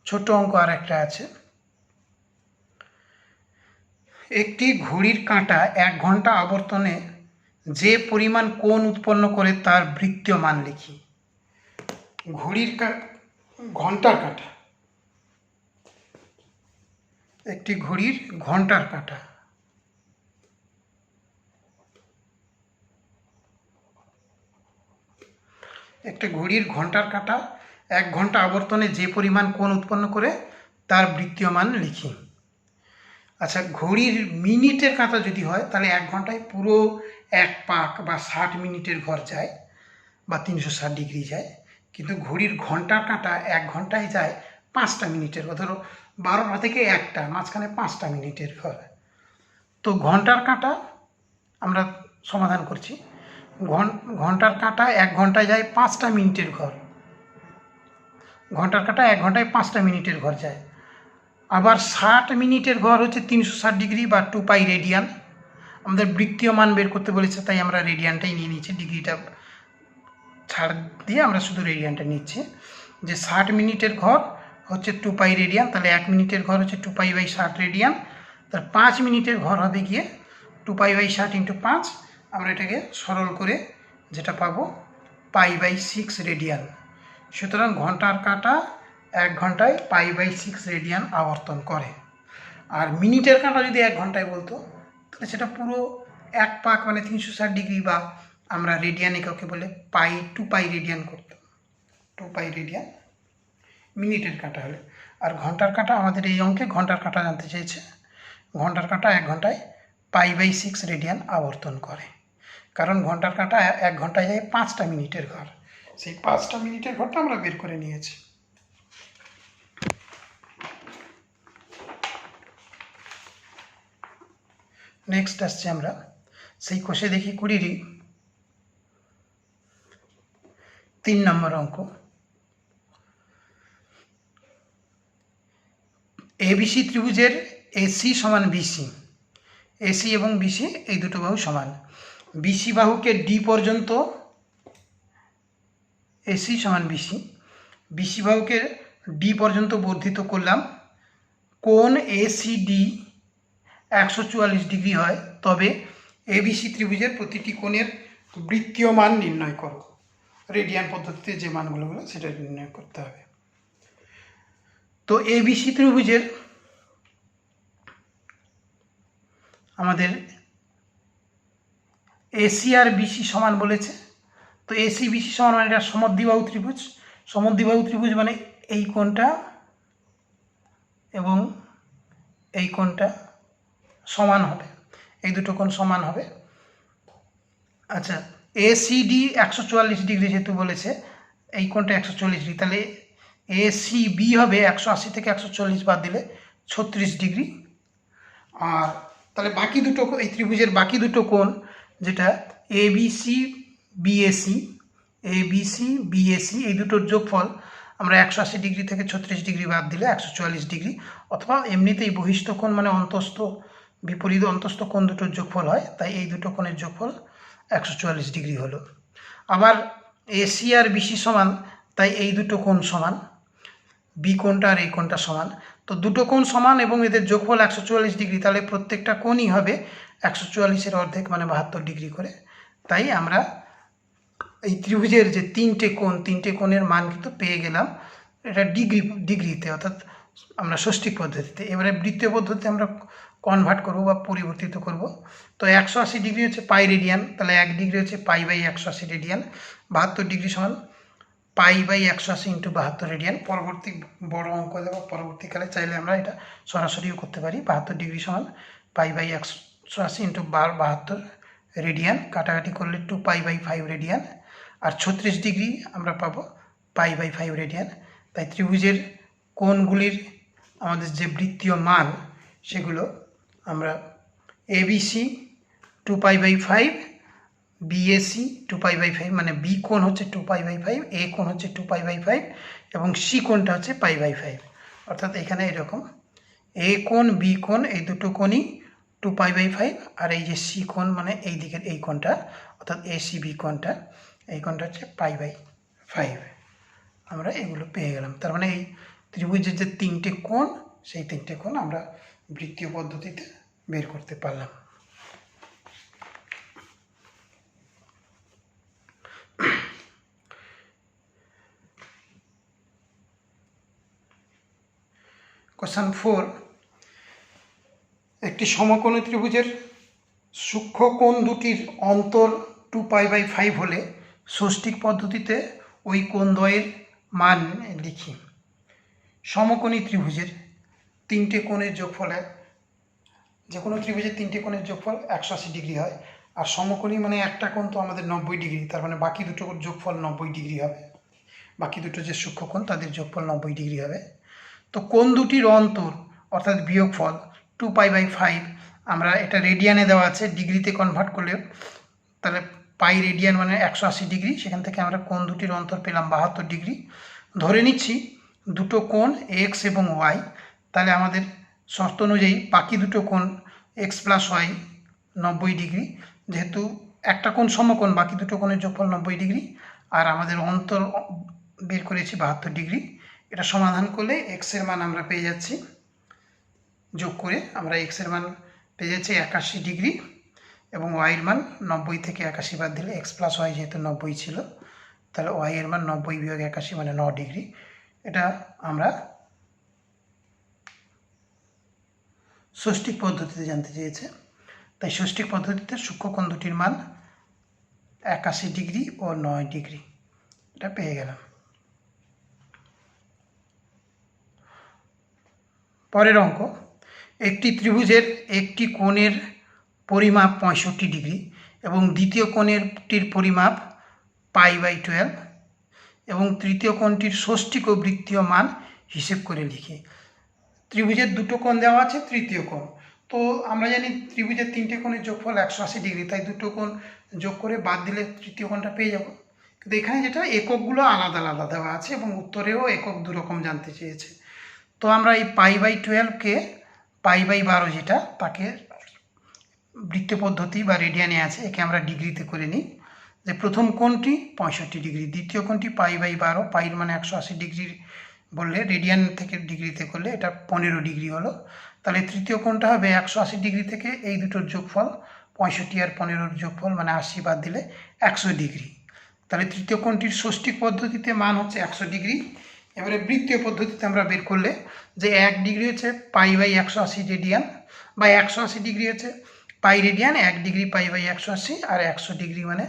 ছোট অঙ্ক আর একটা আছে, একটি ঘড়ির কাঁটা 1 ঘন্টা আবর্তনে যে পরিমাণ কোণ উৎপন্ন করে তার বৃত্তীয় মান লিখি। ঘড়ির ঘন্টার কাঁটা, একটি ঘড়ির ঘন্টার কাঁটা, একটা ঘড়ির ঘন্টার কাঁটা 1 ঘন্টা আবর্তনে যে পরিমাণ কোণ উৎপন্ন করে তার বৃত্তীয় মান লিখি। আচ্ছা, ঘড়ির মিনিটের কাঁটা যদি হয়, তাহলে 1 ঘন্টায় পুরো 1 পাক বা 60 মিনিটের ঘর যায়, বা 360 ডিগ্রি যায়। কিন্তু ঘড়ির ঘন্টার কাঁটা 1 ঘন্টায় যায় 5টা মিনিটের ঘর। ধরো 12টা থেকে 1টা, মাঝখানে 5টা মিনিটের ঘর। তো ঘন্টার কাঁটা আমরা সমাধান করছি। ঘন্টার কাঁটা 1 ঘন্টায় যায় 5টা মিনিটের ঘর। ঘন্টার কাঁটা 1 ঘন্টায় 5টা মিনিটের ঘর যায়। আবার 60 মিনিটের ঘর হচ্ছে 360 ডিগ্রি বা 2 পাই রেডিয়ান। আমাদের বৃত্তীয় মান বের করতে বলেছে, তাই আমরা রেডিয়ানটাই নিয়ে নিচ্ছি, ডিগ্রিটা ছাড় দিয়ে আমরা শুধু রেডিয়ানটা নিচ্ছি। যে 60 মিনিটের ঘর হচ্ছে 2 পাই রেডিয়ান, তাহলে 1 মিনিটের ঘর হচ্ছে 2 পাই বাই 60 রেডিয়ান। তার 5 মিনিটের ঘর হবে গিয়ে 2 পাই বাই 60 ইন্টু 5। আমরা এটাকে সরল করে যেটা পাবো পাই বাই 6 রেডিয়ান। সুতরাং ঘন্টার কাঁটা 1 ঘন্টায় পাই বাই 6 রেডিয়ান আবর্তন করে। আর মিনিটের কাঁটা যদি 1 ঘন্টায় বলতো তাহলে সেটা পুরো 1 পাক মানে 360 ডিগ্রি বা আমরা রেডিয়ান এককে বলে 2 পাই রেডিয়ান করতাম। 2 পাই রেডিয়ান মিনিটের কাঁটা হলে। আর ঘন্টার কাঁটা আমাদের এই অঙ্কে ঘন্টার কাঁটা জানতে চেয়েছে। ঘন্টার কাঁটা 1 ঘন্টায় পাই বাই 6 রেডিয়ান আবর্তন করে, কারণ ঘন্টার কাঁটা 1 ঘন্টায় যায় 5টা মিনিটের ঘর। সেই 5টা মিনিটের ঘরটা আমরা বের করে নিয়েছি। নেক্সট আসছে আমরা সেই কোষে দেখি 20 3 নম্বর অঙ্ক। এবিসি ত্রিভুজের এসি সমান বিসি। এসি এবং বিসি এই দুটো বাহু সমান। বিসি বাহুকে ডি পর্যন্ত, এসি সমান বিসি, বিসি বাহুকে ডি পর্যন্ত বর্ধিত করলাম। কোণ এসিডি 144 ডিগ্রি হয়, তবে এবিসি ত্রিভুজের প্রতিটি কোণের বৃত্তীয় মান নির্ণয় করো। রেডিয়ান পদ্ধতিতে যে মানগুলো সেটা নির্ণয় করতে হবে। তো এবিসি ত্রিভুজের আমাদের এসি আর বিসি সমান বলেছে। তো এসি বিসি সমান মানে এটা সমদ্বিবাহু ত্রিভুজ। সমদ্বিবাহু ত্রিভুজ মানে এই কোণটা এবং এই কোণটা সমান হবে, এই দুটো কোণ সমান হবে। আচ্ছা, এসিডি 144 ডিগ্রি যেহেতু বলেছে, এই কোণটা 140 ডিগ্রি, তাহলে এসিবি হবে 180 থেকে 140 বাদ দিলে 36 ডিগ্রি। আর তাহলে বাকি দুটো, এই ত্রিভুজের বাকি দুটো কোণ যেটা এবিসি বিএসি, এবিসি বিএসি, এই দুটোর যোগফল আমরা 180 ডিগ্রি থেকে 36 ডিগ্রি বাদ দিলে 144 ডিগ্রি, অথবা এমনিতেই বহিস্থ কোণ মানে অন্তস্থ বিপরীত অন্তস্থ কোণ দুটোর যোগফল হয়, তাই এই দুটো কোণের যোগফল 144 ডিগ্রি হলো। আবার এসি আর বিসি সমান, তাই এই দুটো কোণ সমান, বি কোণটা আর এই কোণটা সমান। তো দুটো কোণ সমান এবং এদের যোগফল 144 ডিগ্রি, তাহলে প্রত্যেকটা কোণই হবে 144-এর অর্ধেক মানে 72 ডিগ্রি করে। তাই আমরা এই ত্রিভুজের যে তিনটে কোণের মান কিন্তু পেয়ে গেলাম, এটা ডিগ্রিতে, অর্থাৎ আমরা ষষ্ঠিক পদ্ধতিতে। এবারে বৃত্তীয় পদ্ধতিতে আমরা কনভার্ট করব বা পরিবর্তিত করব। তো 180 ডিগ্রি হচ্ছে পাই রেডিয়ান, তাহলে 1 ডিগ্রি হচ্ছে পাই বাই 180 রেডিয়ান। 72 ডিগ্রি সমান পাই বাই 180 ইন্টু 72 রেডিয়ান। পরবর্তী বড় অঙ্ক দেবো, পরবর্তীকালে চাইলে আমরা এটা সরাসরিও করতে পারি। 72 ডিগ্রি সমান পাই বাই 180 ইন্টু 72 রেডিয়ান, কাটাকাটি করলে 2 পাই বাই 5 রেডিয়ান। আর 36 ডিগ্রি আমরা পাবো পাই বাই 5 রেডিয়ান। তাই ত্রিভুজের কোণগুলির আমাদের যে বৃত্তীয় মান সেগুলো আমরা ABC 2 pi by 5, BAC 2 pi by 5, মানে বি কোণ হচ্ছে 2 পাই বাই 5, এ কোণ হচ্ছে 2 পাই বাই 5 এবং সি কোণটা হচ্ছে পাই বাই 5। অর্থাৎ এখানে এরকম এ কোণ বি কোণ এই দুটো কোণই 2 পাই বাই 5, আর এই যে সি কোণ মানে এই দিকের এই কোণটা অর্থাৎ এসিবি কোণটা, এই কোণটা হচ্ছে পাই বাই 5। আমরা এগুলো পেয়ে গেলাম। তার মানে এই ত্রিভুজের যে তিনটে কোণ, সেই তিনটে কোণ আমরা বৃত্তীয় পদ্ধতিতে বের করতে পারলাম। কোশ্চেন 4, একটি সমকোণী ত্রিভুজের সূক্ষ্ম কোণ দুটির অন্তর 2 পাই বাই 5 হলে ষষ্ঠিক পদ্ধতিতে ওই কোণদ্বয়ের মান লিখি। সমকোণী ত্রিভুজের তিনটে কোণের যোগফল, যে কোনো ত্রিভুজের তিনটে কোণের যোগফল 180 ডিগ্রি হয়। আর সমকোণী মানে একটা কোণ তো আমাদের 90 ডিগ্রি, তার মানে বাকি দুটো যোগফল 90 ডিগ্রি হবে। বাকি দুটো যে সূক্ষ্মকোণ তাদের যোগফল 90 ডিগ্রি হবে। তো কোণ দুটির অন্তর অর্থাৎ বিয়োগফল 2π/5, আমরা এটা রেডিয়ানে দেওয়া আছে, ডিগ্রিতে কনভার্ট করলে তাহলে পাই রেডিয়ান মানে 180 ডিগ্রি, সেখান থেকে আমরা কোণ দুটির অন্তর পেলাম 72 ডিগ্রি। ধরে নিচ্ছি দুটো কোণ এক্স এবং ওয়াই, তাহলে আমাদের শর্ত অনুযায়ী বাকি দুটো কোণ এক্স প্লাস ওয়াই 90 ডিগ্রি, যেহেতু একটা কোণ সমকোণ বাকি দুটো কোণের যোগফল 90 ডিগ্রি, আর আমাদের অন্তর বের করেছি 72 ডিগ্রি। এটা সমাধান করলে এক্সের মান আমরা পেয়ে যাচ্ছি, যোগ করে আমরা এক্সের মান পেয়ে যাচ্ছি 81 ডিগ্রি, এবং ওয়াইয়ের মান 90 থেকে 81 বাদ দিলে এক্স প্লাস ওয়াই যেহেতু 90 ছিল, তাহলে ওয়াইয়ের মান 90 বিয়োগ 81 মানে 9 ডিগ্রি। এটা আমরা ষষ্ঠিক পদ্ধতিতে জানতে চেয়েছে, তাই ষষ্ঠিক পদ্ধতিতে সূক্ষ্মকোণ দুটির মান 81 ডিগ্রি ও 9 ডিগ্রি, এটা পেয়ে গেলাম। পরের অঙ্ক, একটি ত্রিভুজের একটি কোণের পরিমাপ 65 ডিগ্রি এবং দ্বিতীয় কোণেরটির পরিমাপ π/12 এবং তৃতীয় কোণটির ষষ্ঠিক ও বৃত্তীয় মান হিসেব করে লিখি। ত্রিভুজের দুটো কোণ দেওয়া আছে, তৃতীয় কোণ, তো আমরা জানি ত্রিভুজের তিনটে কোণের যোগফল 180 ডিগ্রি, তাই দুটো কোণ যোগ করে বাদ দিলে তৃতীয় কোণটা পেয়ে যাব। কিন্তু এখানে যেটা এককগুলো আলাদা আলাদা দেওয়া আছে এবং উত্তরেও একক দুরকম জানতে চেয়েছে। তো আমরা এই π/12কে π/12 যেটা, তাকে বৃত্ত পদ্ধতি বা রেডিয়ানে আছে, একে আমরা ডিগ্রিতে করে নিই। যে প্রথম কোণটি 65 ডিগ্রি, দ্বিতীয় কোণটি π/12, পাইর মানে 180 ডিগ্রি বললে রেডিয়ান থেকে ডিগ্রিতে করলে এটা 15 ডিগ্রি হলো। তাহলে তৃতীয় কোণটা হবে 180 ডিগ্রি থেকে এই দুটোর যোগফল 65 আর 15-র যোগফল মানে 80 বাদ দিলে 100 ডিগ্রি। তাহলে তৃতীয় কোণটির ষষ্ঠিক পদ্ধতিতে মান হচ্ছে 100 ডিগ্রি। এবারে বৃত্তীয় পদ্ধতিতে আমরা বের করলে যে 1 ডিগ্রি হচ্ছে π/180 রেডিয়ান, বা 180 ডিগ্রি হচ্ছে পাই রেডিয়ান, 1 ডিগ্রি π/180, আর 100 ডিগ্রি মানে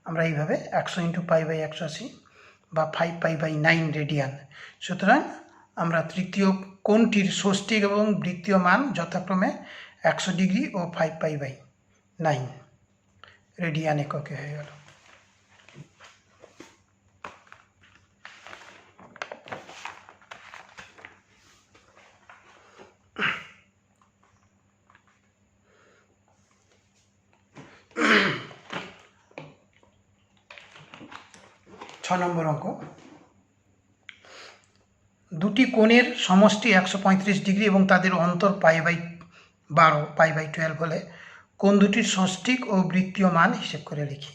আমরা এইভাবে 100 × π/180 বা 5π/9 রেডিয়ান। সুতরাং আমরা তৃতীয় কোণটির ষষ্ঠিক এবং বৃত্তীয় মান যথাক্রমে 100 ডিগ্রি ও 5π/9 রেডিয়ান এককে হয়ে গেল। নম্বর অঙ্ক, দুটি কোণের সমষ্টি 135 ডিগ্রি এবং তাদের অন্তর π/12 π/12 হলে কোণ দুটির ষষ্ঠিক ও বৃত্তীয় মান হিসেব করে লিখি।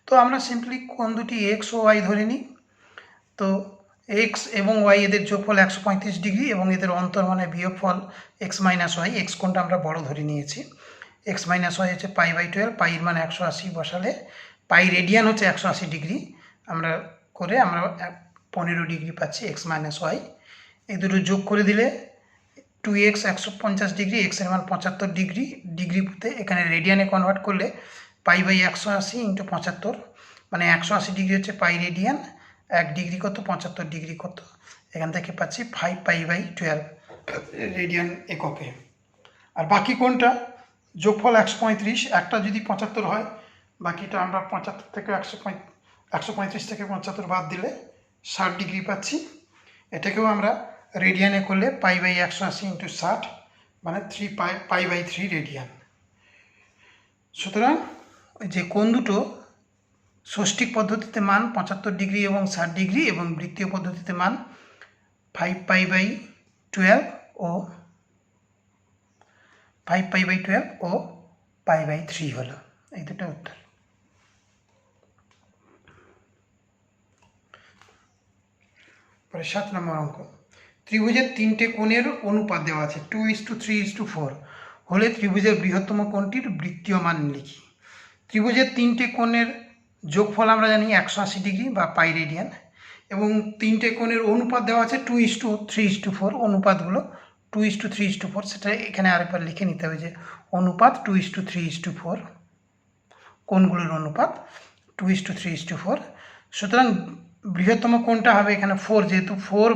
তো আমরা সিম্পলি কোণ দুটি এক্স ও ওয়াই ধরে নিই। তো এক্স এবং ওয়াই এদের যোগফল 135 ডিগ্রি এবং এদের অন্তর মানে বিয়োগফল এক্স মাইনাস ওয়াই, এক্স কোণটা আমরা বড় ধরে নিয়েছি, এক্স মাইনাস ওয়াই হচ্ছে π/12, পাইয়ের মান 180 বসালে পাই রেডিয়ান হচ্ছে 180 ডিগ্রি, আমরা করে আমরা 15 ডিগ্রি পাচ্ছি এক্স মাইনাস ওয়াই। এই দুটো যোগ করে দিলে 2x 150 ডিগ্রি, এক্সের মান 75 ডিগ্রি, ডিগ্রিতে এখানে রেডিয়ানে কনভার্ট করলে π/180 × 75 মানে 180 ডিগ্রি হচ্ছে পাই রেডিয়ান, 1 ডিগ্রি কত 75 ডিগ্রি কত, এখান থেকে পাচ্ছি 5π/12 রেডিয়ান এককে। আর বাকি কোণটা যোগফল 135, একটা যদি 75 হয় বাকিটা আমরা 75 থেকে 135 থেকে 75 বাদ দিলে 60 ডিগ্রি পাচ্ছি। এটাকেও আমরা রেডিয়ানে করলে π/180 × 60 মানে 3π/3 রেডিয়ান। সুতরাং যে কোণ দুটো ষষ্ঠিক পদ্ধতিতে মান 75 ডিগ্রি এবং 60 ডিগ্রি এবং বৃত্তীয় পদ্ধতিতে মান 5π/12 ও π/3 হলো, এই দুটো উত্তর। পরে 7 নম্বর অঙ্ক, ত্রিভুজের তিনটে কোণের অনুপাত দেওয়া আছে 2:3:4 হলে ত্রিভুজের বৃহত্তম কোণটির বৃত্তীয় মান লিখি। ত্রিভুজের তিনটে কোণের যোগফল আমরা জানি 180 ডিগ্রি বা পাই রেডিয়ান, এবং তিনটে কোণের অনুপাত দেওয়া আছে 2:3:4, অনুপাতগুলো 2:3:4, সেটা এখানে আরেকবার লিখে নিতে হবে যে অনুপাত 2:3:4, কোণগুলোর অনুপাত 2:3:4। সুতরাং বৃহত্তম কোণটা হবে এখানে 4, যেহেতু 4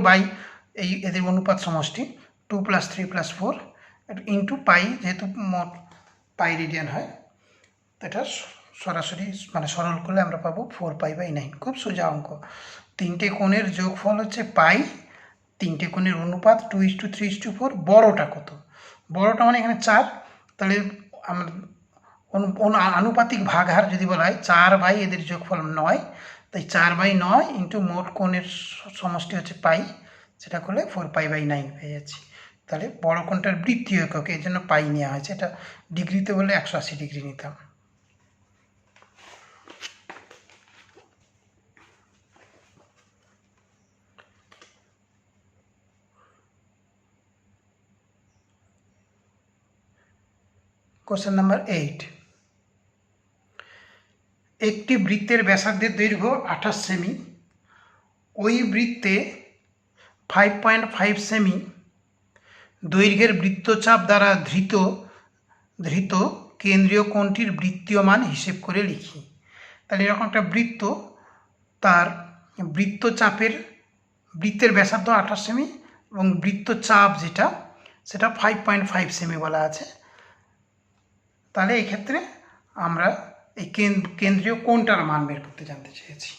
এই এদের অনুপাত সমষ্টি 2 + 3 + 4 ইন্টু পাই, যেহেতু মোট পাই রেডিয়ান হয়, এটা সরাসরি মানে সরল করলে আমরা পাবো 4π/9। খুব সোজা অঙ্ক। তিনটে কোণের যোগফল হচ্ছে পাই, তিনটে কোণের অনুপাত 2:3:4। বড়টা কত? বড়টা মানে এখানে 4, তাহলে আমরা আনুপাতিক ভাগহার যদি বলা হয় 4 এদের যোগফল 9, তাই 4/9 ইন্টু মোট কোণের সমষ্টি হচ্ছে পাই, সেটা করলে 4π/9 পেয়ে যাচ্ছি। তাহলে বড় কোণটার বৃত্তীয় একক, এর জন্য পাই নেওয়া হয়েছে। এটা ডিগ্রিতে বলে 180 ডিগ্রি নিতাম। কোশ্চেন নাম্বার 8, একটি বৃত্তের ব্যাসার্ধের দৈর্ঘ্য 28 সেমি, ওই বৃত্তে 5.5 সেমি দৈর্ঘ্যের বৃত্তচাপ দ্বারা ধৃত কেন্দ্রীয় কোণটির বৃত্তীয় মান হিসেব করে লিখি। তাহলে এরকম একটা বৃত্ত, তার বৃত্তের ব্যাসার্ধ 28 সেমি এবং বৃত্তচাপ সেটা 5.5 সেমি বলা আছে। তাহলে এই ক্ষেত্রে আমরা এই কেন্দ্রীয় কোণটার মান বের করতে জানতে চেয়েছি।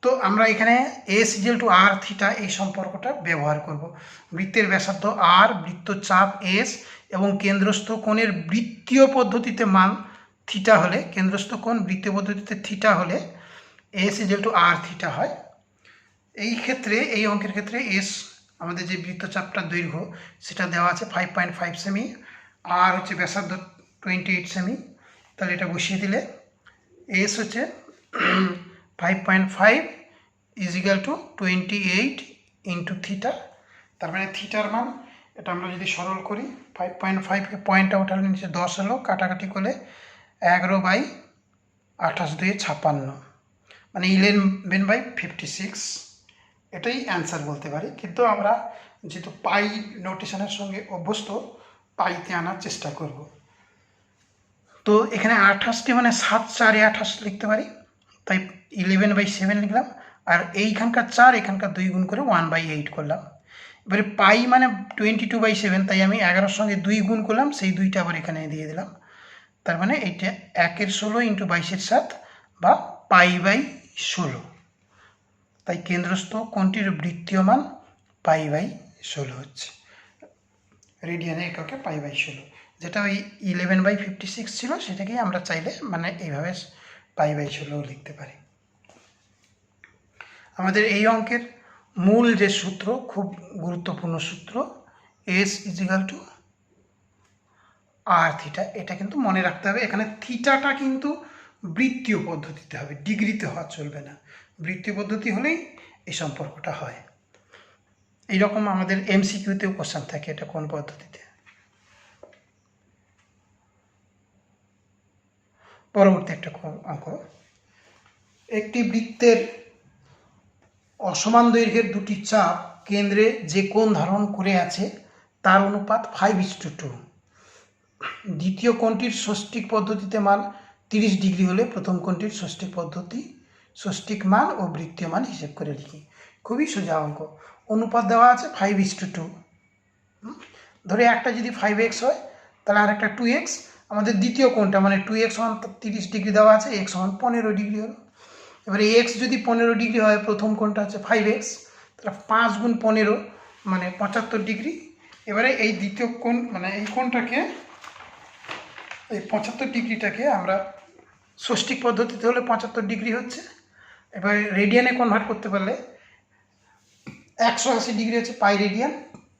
তো আমরা এখানে S = r থিটা এই সম্পর্কটা ব্যবহার করব। বৃত্তের ব্যাসার্ধ r, বৃত্তচাপ S এবং কেন্দ্রস্থ কোণের বৃত্তীয় পদ্ধতিতে মান থিটা হলে, কেন্দ্রস্থ কোণ বৃত্তীয় পদ্ধতিতে থিটা হলে S = r থিটা হয়। এই ক্ষেত্রে, এই অঙ্কের ক্ষেত্রে S আমাদের যে বৃত্তচাপটার দৈর্ঘ্য সেটা দেওয়া আছে 5.5 সেমি, আর হচ্ছে ব্যাসার্ধ 28 সেমি। তাহলে এটা বসিয়ে দিলে S হচ্ছে 5.5 = 28 ইন্টু থিটা। তার মানে থিটার মান, এটা আমরা যদি সরল করি, 5.5কে পয়েন্টটা ওঠালে নিচে 10 হলো, কাটাকাটি করলে 11/28 2 56, মানে 11/56। এটাই অ্যান্সার বলতে পারি, কিন্তু আমরা যেহেতু পাই নোটেশনের সঙ্গে অভ্যস্ত, পাইতে আনার চেষ্টা করব। তো এখানে 28টি মানে 7 4 28 লিখতে পারি, তাই 11/7 লিখলাম। আর এইখানকার 4, এখানকার 2 গুণ করে 1/8 করলাম। এবারে পাই মানে 22/7, তাই আমি 11-র সঙ্গে 2 গুণ করলাম, সেই 2টা আবার এখানে দিয়ে দিলাম। তার মানে এইটা 1/16 ইন্টু 22/7 বা পাই/16। তাই কেন্দ্রস্থ কোণটির বৃত্তীয় মান পাই/16 হচ্ছে। রেডিয়ানের এককে পাই/16, যেটা ওই 11/56 ছিল, সেটাকেই আমরা চাইলে মানে এইভাবে পাই/16 লিখতে পারি। আমাদের এই অঙ্কের মূল যে সূত্র, খুব গুরুত্বপূর্ণ সূত্র, S = r থিটা, এটা কিন্তু মনে রাখতে হবে। এখানে থিটাটা কিন্তু বৃত্তীয় পদ্ধতিতে হবে, ডিগ্রিতে হওয়া চলবে না। বৃত্তীয় পদ্ধতি হলেই এই সম্পর্কটা হয়। এইরকম আমাদের MCQতেও কোশ্চেন থাকে, এটা কোন পদ্ধতিতে। পরবর্তী একটা অঙ্ক, একটি বৃত্তের অসমান দৈর্ঘ্যের দুটি চাপ কেন্দ্রে যে কোণ ধারণ করে আছে তার অনুপাত 5:2। দ্বিতীয় কোণটির ষষ্ঠিক পদ্ধতিতে মান 30 ডিগ্রি হলে প্রথম কোণটির ষষ্ঠিক মান ও বৃত্তীয় মান হিসেব করে লিখি। খুবই সোজা অঙ্ক। অনুপাত দেওয়া আছে 5:2। ধরে একটা যদি 5x হয়, তাহলে আর একটা 2x। আমাদের দ্বিতীয় কোণটা মানে 2x = 30 ডিগ্রি দেওয়া আছে, x = 15 ডিগ্রি হলো। এবারে x যদি 15 ডিগ্রি হয়, প্রথম কোণটা হচ্ছে 5x, তাহলে 5 গুণ 15 মানে 75 ডিগ্রি। এবারে এই দ্বিতীয় কোণ মানে এই কোণটাকে, এই 75 ডিগ্রিটাকে আমরা ষষ্ঠিক পদ্ধতিতে হলে 75 ডিগ্রি হচ্ছে। এবারে রেডিয়ানে কনভার্ট করতে পারলে 180 ডিগ্রি হচ্ছে পাই রেডিয়ান,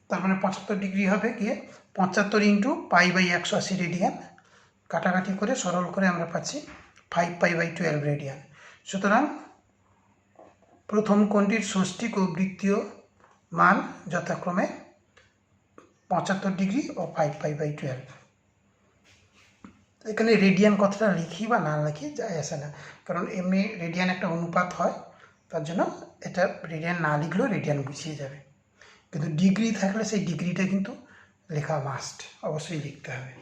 তার মানে 75 ডিগ্রি হবে গিয়ে 75 ইন্টু পাই/180 রেডিয়ান। কাটাকাটি করে সরল করে আমরা পাচ্ছি 5π/12 রেডিয়ান। সুতরাং প্রথম কোণটির ষষ্ঠিক ও বৃত্তীয় মান যথাক্রমে 75 ডিগ্রি ও 5π/12। এখানে রেডিয়ান কথাটা লিখি বা না লিখি যায় আসে না, কারণ এমনি রেডিয়ান একটা অনুপাত হয়, তার জন্য এটা রেডিয়ান না লিখলেও রেডিয়ান বুঝিয়ে যাবে। কিন্তু ডিগ্রি থাকলে সেই ডিগ্রিটা কিন্তু লেখা মাস্ট, অবশ্যই লিখতে হবে।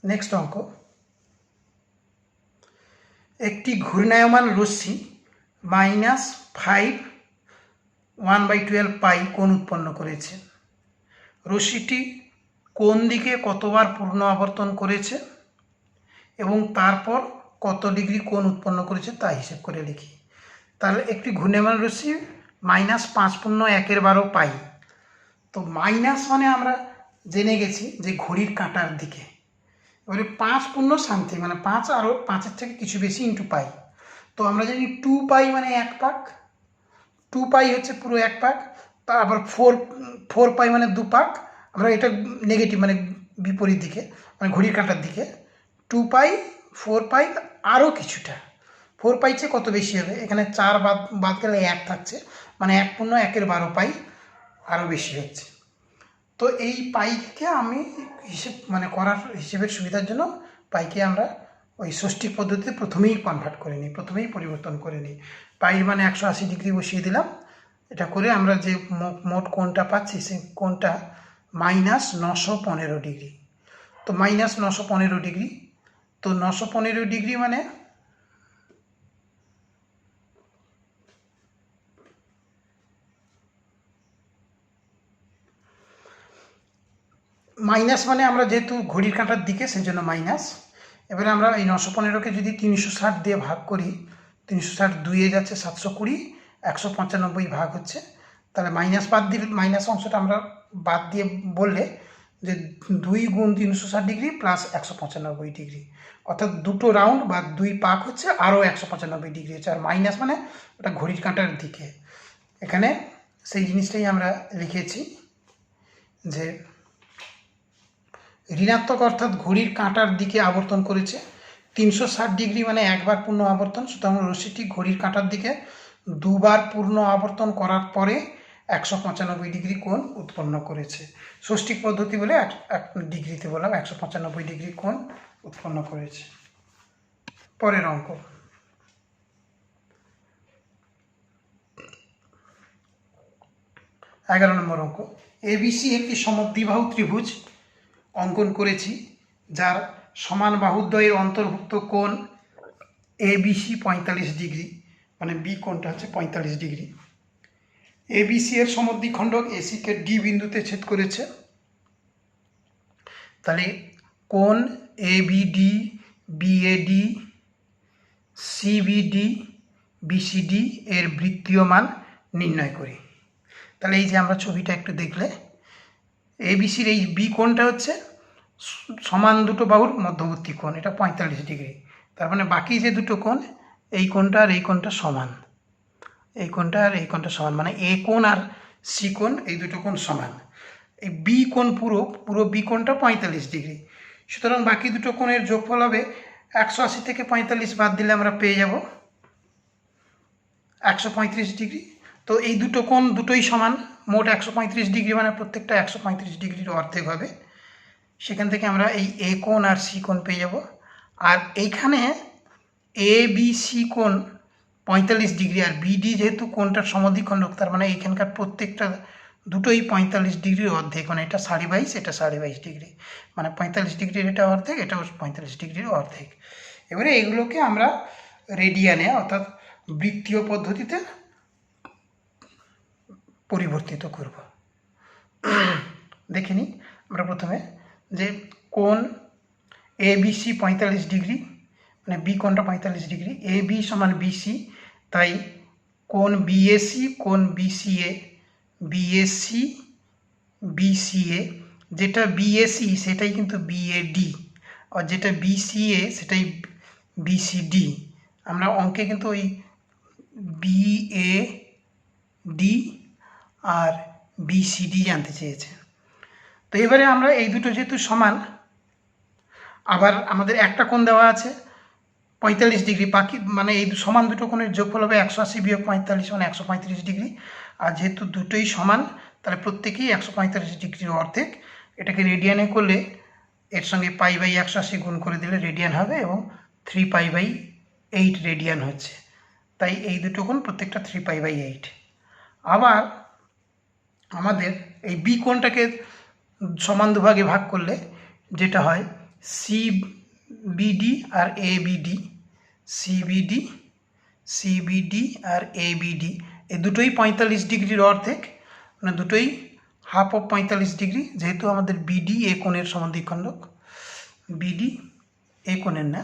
নেক্সট অঙ্ক, একটি ঘূর্ণায়মান রশ্মি -5 1/12 পাই কোণ উৎপন্ন করেছে। রশ্মিটি কোন দিকে কতবার পূর্ণ আবর্তন করেছে এবং তারপর কত ডিগ্রি কোণ উৎপন্ন করেছে তা হিসেব করে লিখি। তাহলে একটি ঘূর্ণায়মান রশ্মি -5.1/12 পাই। তো মাইনাস মানে আমরা জেনে গেছি যে ঘড়ির কাঁটার দিকে, এবারে 5.something মানে 5 আরও 5-এর থেকে কিছু বেশি ইন্টু পাই। তো আমরা জানি 2 পাই মানে 1 পাক, 2 পাই হচ্ছে পুরো 1 পাক, তারপর 4 পাই মানে 2 পাক। আমরা এটা নেগেটিভ মানে বিপরীত দিকে মানে ঘড়ির কাঁটার দিকে, 2 পাই 4 পাই আরও কিছুটা। 4 পাই চেয়ে কত বেশি হবে, এখানে 4 বাদ গেলে 1 থাকছে, মানে 1.1/12 পাই আরও বেশি হচ্ছে। তো এই পাইকে আমি হিসেব মানে করার হিসেবের সুবিধার জন্য পাইকে আমরা ওই ষষ্ঠিক পদ্ধতিতে প্রথমেই কনভার্ট করে নিই, প্রথমেই পরিবর্তন করে নিই। পাই মানে 180 ডিগ্রি বসিয়ে দিলাম। এটা করে আমরা যে মোট কোণটা পাচ্ছি সেই কোণটা -915 ডিগ্রি। তো -915 ডিগ্রি, তো 915 ডিগ্রি মানে মাইনাস মানে আমরা যেহেতু ঘড়ির কাঁটার দিকে সেই জন্য মাইনাস। এবারে আমরা এই 915কে যদি 360 দিয়ে ভাগ করি, 360 2-এ যাচ্ছে 720, 195 ভাগ হচ্ছে, তাহলে মাইনাস বাদ দিলে মাইনাস অংশটা আমরা বাদ দিয়ে বললে যে 2 গুণ 360 ডিগ্রি প্লাস 195 ডিগ্রি, অর্থাৎ দুটো রাউন্ড বা 2 পাক হচ্ছে আরও 195 ডিগ্রি হচ্ছে। আর মাইনাস মানে ওটা ঘড়ির কাঁটার দিকে। এখানে সেই জিনিসটাই আমরা লিখেছি যে ঋণাত্মক অর্থাৎ ঘড়ির কাঁটার দিকে আবর্তন করেছে 360 ডিগ্রি মানে একবার পূর্ণ আবর্তন, সুতরাং রশ্মিটি ঘড়ির কাঁটার দিকে দুবার পূর্ণ আবর্তন করার পরে 195 ডিগ্রি কোণ উৎপন্ন করেছে। ষষ্ঠিক পদ্ধতি বলে 1 ডিগ্রিতে বললাম 195 ডিগ্রি কোণ উৎপন্ন করেছে। পরের অঙ্ক, এগারো নম্বর অঙ্ক। এবিসি একটি সমদ্বিবাহু ত্রিভুজ অঙ্কন করেছি, যার সমান বাহুদ্বয়ের অন্তর্ভুক্ত কোণ এবিসি 45 ডিগ্রি, মানে বি কোণটা হচ্ছে 45 ডিগ্রি। এবিসি এর সমদ্বিখণ্ডক এসিকে ডি বিন্দুতে ছেদ করেছে। তাহলে কোণ এবিডি, বিএডি, সিবিডি, বিসিডি এর বৃত্তীয় মান নির্ণয় করি। তাহলে এই যে আমরা ছবিটা একটু দেখলে এবিসির এই বি কোণটা হচ্ছে সমান দুটো বাহুর মধ্যবর্তী কোণ, এটা 45 ডিগ্রি। তার মানে বাকি যে দুটো কোণ, এই কোণটা আর এই কোণটা সমান, এই কোণটা আর এই কোণটা সমান, মানে এ কোণ আর সি কোণ এই দুটো কোণ সমান। এই বি কোণ পুরো বি কোণটা 45 ডিগ্রি, সুতরাং বাকি দুটো কোণের যোগফল হবে 180 থেকে 45 বাদ দিলে আমরা পেয়ে যাব 135 ডিগ্রি। তো এই দুটো কোণ দুটোই সমান, মোট 135 ডিগ্রি, মানে প্রত্যেকটা 135 ডিগ্রির অর্ধেক হবে। সেখান থেকে আমরা এই এ কোণ আর সি কোণ পেয়ে যাব। আর এইখানে এ বি সি কোণ 45 ডিগ্রি, আর বিডি যেহেতু কোণটার সমদ্বিখণ্ডক, তার মানে এইখানকার প্রত্যেকটা দুটোই 45 ডিগ্রির অর্ধেক, মানে এটা 22.5, এটা 22.5 ডিগ্রি, মানে 45 ডিগ্রির এটা অর্ধেক, এটাও 45 ডিগ্রির অর্ধেক। এবারে এগুলোকে আমরা রেডিয়ানে অর্থাৎ বৃত্তীয় পদ্ধতিতে পরিবর্তিত করব। দেখে নিই আমরা প্রথমে যে কোণ এ বিসি 45 ডিগ্রি, মানে বি কোণটা 45 ডিগ্রি, এ বি সমান বিসি, তাই কোণ বিএসি কোণ বিসিএ, বিএসসি বিসিএ, যেটা বিএসি সেটাই কিন্তু বিএডি, আর যেটা বিসিএ সেটাই বিসিডি। আমরা অঙ্কে কিন্তু ওই বিএডি আর বিসিডি জানতে চেয়েছে। তো এবারে আমরা এই দুটো যেহেতু সমান, আবার আমাদের একটা কোণ দেওয়া আছে 45 ডিগ্রি, বাকি মানে এই সমান দুটো কোণের যোগফল হবে 180 বিয়োগ 45 মানে 135 ডিগ্রি। আর যেহেতু দুটোই সমান, তাহলে প্রত্যেকেই 145 ডিগ্রির অর্ধেক। এটাকে রেডিয়ানে করলে এর সঙ্গে π/180 গুণ করে দিলে রেডিয়ান হবে, এবং 3π/8 রেডিয়ান হচ্ছে, তাই এই দুটো কোণ প্রত্যেকটা 3π/8। আবার আমাদের এই বি কোণটাকে সমান দুভাগে ভাগ করলে যেটা হয় সিবিডি আর এবিডি, সিবিডি আর এবিডি এই দুটোই 45 ডিগ্রির অর্ধেক, মানে দুটোই হাফ অফ 45 ডিগ্রি, যেহেতু আমাদের বিডি এ কোণের সমদ্বিখণ্ডক, বিডি এ কোণের না,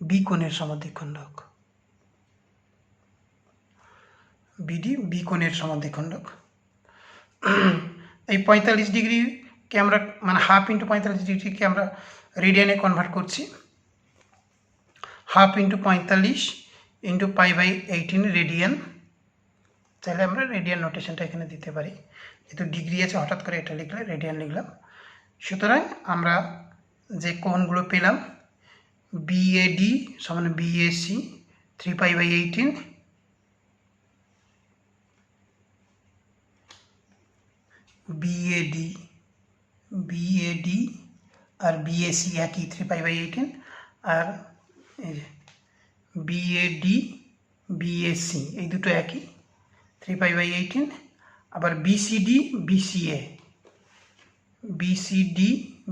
বি কোণের সমদ্বিখণ্ডক। বিডি বি কোণের সমদ্বিখণ্ডক। এই 45 ডিগ্রিকে আমরা মানে হাফ ইন্টু 45 ডিগ্রিকে আমরা রেডিয়ানে কনভার্ট করছি। Half into 45 into π/18 radian. তাহলে আমরা রেডিয়ান নোটেশনটা এখানে দিতে পারি, যেহেতু ডিগ্রি আছে হঠাৎ করে এটা লিখলে রেডিয়ান লিখলাম। সুতরাং আমরা যে কোণগুলো পেলাম, বিএডি সমান বিএসি 3π/18, বিএডি আর বিএসি একই 3π/18, আর এই যে বিএডি বিএসি এই দুটো একই 3π/18। আবার বিসিডি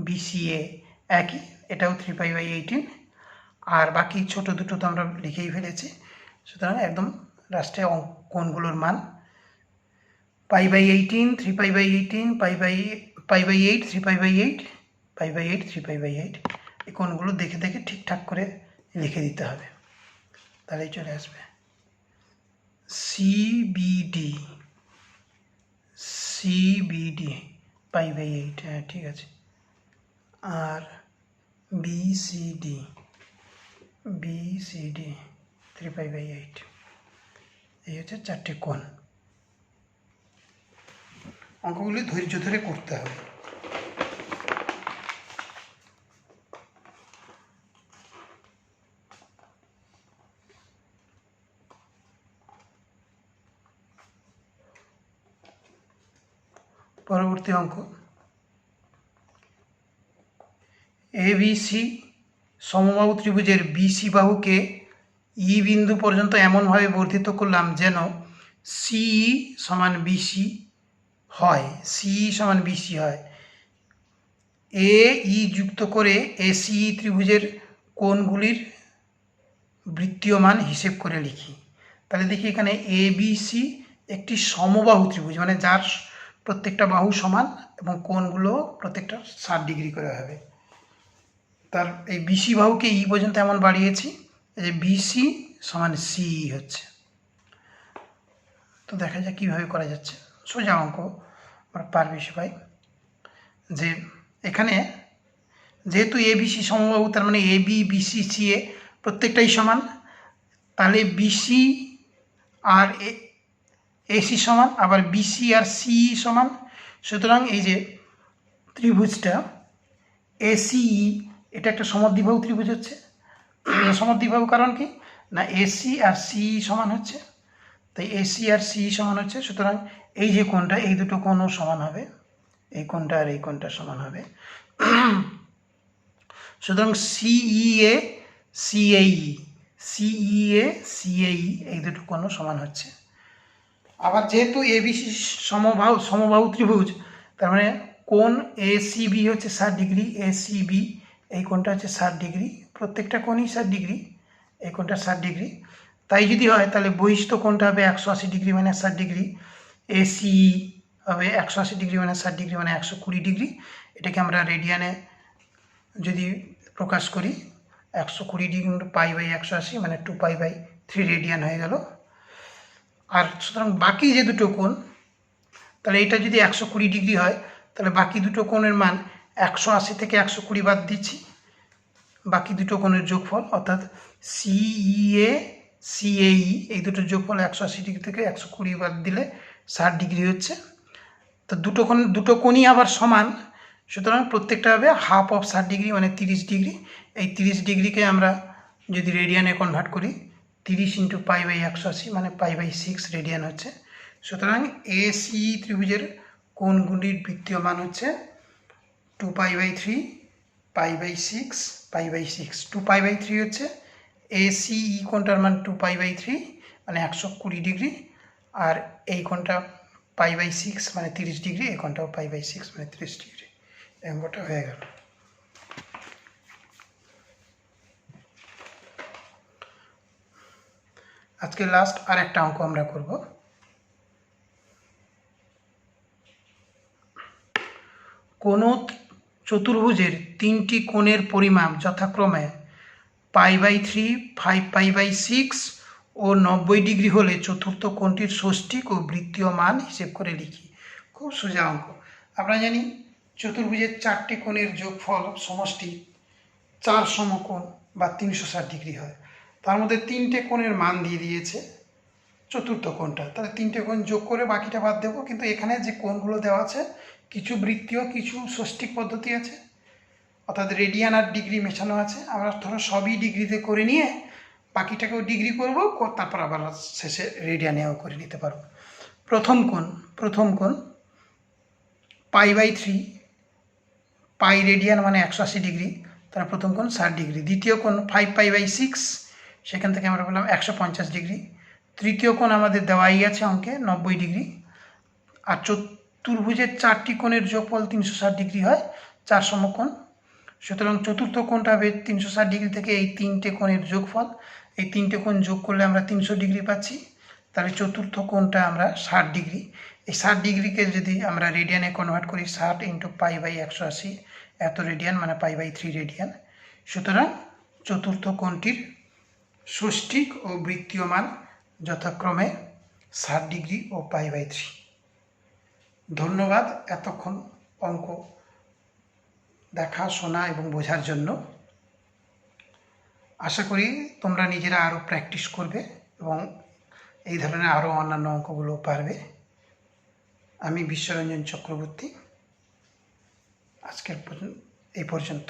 বিসিএ একই, এটাও 3π/18। আর বাকি ছোট দুটো তো আমরা লিখেই ফেলেছি। সুতরাং একদম লাস্টে কোণগুলোর মান π/18 3π/18 π/8 3π/8 π/8 3π/8। এই কোণগুলো দেখে দেখে ঠিকঠাক করে লিখে দিতে হবে, তাহলেই চলে আসবে। সিবিডি π/8, হ্যাঁ ঠিক আছে। আর বিসিডি 3π/8। এই হচ্ছে 4টে কোণ। অঙ্কগুলি ধৈর্য ধরে করতে হবে। পরবর্তী অঙ্ক, এবিসি সমবাহু ত্রিভুজের বিসি বাহুকে ই বিন্দু পর্যন্ত এমনভাবে বর্ধিত করলাম যেন সিই সমান বিসি হয়। এ ই যুক্ত করে এসিই ত্রিভুজের কোণগুলির বৃত্তীয় মান হিসেব করে লিখি। তাহলে দেখি এখানে এবিসি একটি সমবাহু ত্রিভুজ, মানে যার প্রত্যেকটা বাহু সমান এবং কোণগুলো প্রত্যেকটা 60 ডিগ্রি করে হবে। তার এই বিসি বাহুকে ই পর্যন্ত এমন বাড়িয়েছি যে বিসি সমান সিই হচ্ছে। তো দেখা যাক কীভাবে করা যাচ্ছে। সোজা অঙ্ক, আমরা পারবে সবাই। যে এখানে যেহেতু এবিসি সমবাহু, তার মানে এবি বিসি সিএ প্রত্যেকটাই সমান, তাহলে বিসি আর এসি সমান, আবার বিসি আর সিই সমান। সুতরাং এই যে ত্রিভুজটা এসিই, এটা একটা সমদ্বিবাহু ত্রিভুজ হচ্ছে। সমদ্বিবাহু কারণ কি না, এসি আর সিই সমান হচ্ছে, তাই এসি আর সিই সমান হচ্ছে। সুতরাং এই যে কোণটা, এই দুটো কোণও সমান হবে, এই কোণটা আর এই কোণটা সমান হবে। সুতরাং সিইএ সিএই এই দুটো কোণও সমান হচ্ছে। আবার যেহেতু এবিসি সমবাহু ত্রিভুজ, তার মানে কোণ এসিবি হচ্ছে 60 ডিগ্রি, এসিবি এই কোণটা হচ্ছে 60 ডিগ্রি, প্রত্যেকটা কোণই 60 ডিগ্রি, এই কোণটা 60 ডিগ্রি। তাই যদি হয় তাহলে বহিস্থ কোণটা হবে 180 ডিগ্রি মানে 60 ডিগ্রি, এসিই হবে 180 ডিগ্রি মানে 60 ডিগ্রি মানে 120 ডিগ্রি। এটাকে আমরা রেডিয়ানে যদি প্রকাশ করি, 120 ডিগ্রি π/180 মানে 2π/3 রেডিয়ান হয়ে গেল। আর সুতরাং বাকি যে দুটো কোণ, তাহলে এটা যদি 120 ডিগ্রি হয়, তাহলে বাকি দুটো কোণের মান 180 থেকে 120 বাদ দিচ্ছি, বাকি দুটো কোণের যোগফল, অর্থাৎ সিইএ সিএই এই দুটোর যোগফল 180 ডিগ্রি থেকে 120 বাদ দিলে 60 ডিগ্রি হচ্ছে। তো দুটো কোণই আবার সমান, সুতরাং প্রত্যেকটা হবে হাফ অফ 60 ডিগ্রি মানে 30 ডিগ্রি। এই 30 ডিগ্রিকে আমরা যদি রেডিয়ানে কনভার্ট করি, 30 ইন্টু π/180 মানে π/6 রেডিয়ান হচ্ছে। সুতরাং এসি ত্রিভুজের কোণগুলির বৃত্তীয় মান হচ্ছে 2π/3 π/6 π/6। 2π/3 হচ্ছে এসিই কোণটার মান 2π/3 মানে 120 ডিগ্রি, আর এই কোণটা π/6 মানে 30 ডিগ্রি, এই কোণটাও π/6 মানে 30 ডিগ্রি। অঙ্কটা হয়ে গেল। আজকে লাস্ট আর একটা অঙ্ক আমরা করব। কোনো চতুর্ভুজের 3টি কোণের পরিমাপ যথাক্রমে π/3, 5π/6 ও 90 ডিগ্রি হলে চতুর্থ কোণটির ষষ্ঠিক ও বৃত্তীয় মান হিসেব করে লিখি। খুব সোজা অঙ্ক। আমরা জানি চতুর্ভুজের 4টে কোণের যোগফল সমষ্টি 4 সমকোণ বা 360 ডিগ্রি হয়। তার মধ্যে 3টে কোণের মান দিয়ে দিয়েছে চতুর্থ কোণটা, তাহলে 3টে কোণ যোগ করে বাকিটা বাদ দেবো। কিন্তু এখানে যে কোণগুলো দেওয়া আছে কিছু বৃত্তীয় কিছু ষষ্ঠিক পদ্ধতি আছে, অর্থাৎ রেডিয়ান আর ডিগ্রি মেশানো আছে। আমরা ধরো সবই ডিগ্রিতে করে নিয়ে বাকিটাকেও ডিগ্রি করব, তারপর আবার শেষে রেডিয়ানেও করে নিতে পারবো। প্রথম কোণ π/3, পাই রেডিয়ান মানে 180 ডিগ্রি, তাহলে প্রথম কোণ 60 ডিগ্রি। দ্বিতীয় কোণ 5π/6, সেখান থেকে আমরা বললাম 150 ডিগ্রি। তৃতীয় কোণ আমাদের দেওয়াই আছে অঙ্কে 90 ডিগ্রি। আর চতুর্ভুজের 4টি কোণের যোগফল 360 ডিগ্রি হয়, 4 সমকোণ। সুতরাং চতুর্থ কোণটা হবে 360 ডিগ্রি থেকে এই 3টে কোণের যোগফল। এই 3টে কোণ যোগ করলে আমরা 300 ডিগ্রি পাচ্ছি। তাহলে চতুর্থ কোণটা আমরা 60 ডিগ্রি। এই 60 ডিগ্রিকে যদি আমরা রেডিয়ানে কনভার্ট করি, 60 × π/180, এত রেডিয়ান মানে π/3 রেডিয়ান। সুতরাং চতুর্থ কোণটির ষষ্ঠিক ও বৃত্তীয় মান যথাক্রমে 60 ডিগ্রি ও π/3। ধন্যবাদ এতক্ষণ অঙ্ক দেখা, শোনা এবং বোঝার জন্য। আশা করি তোমরা নিজেরা আরও প্র্যাকটিস করবে এবং এই ধরনের আরও অন্যান্য অঙ্কগুলো পারবে। আমি বিশ্বরঞ্জন চক্রবর্তী, আজকের এই পর্যন্ত।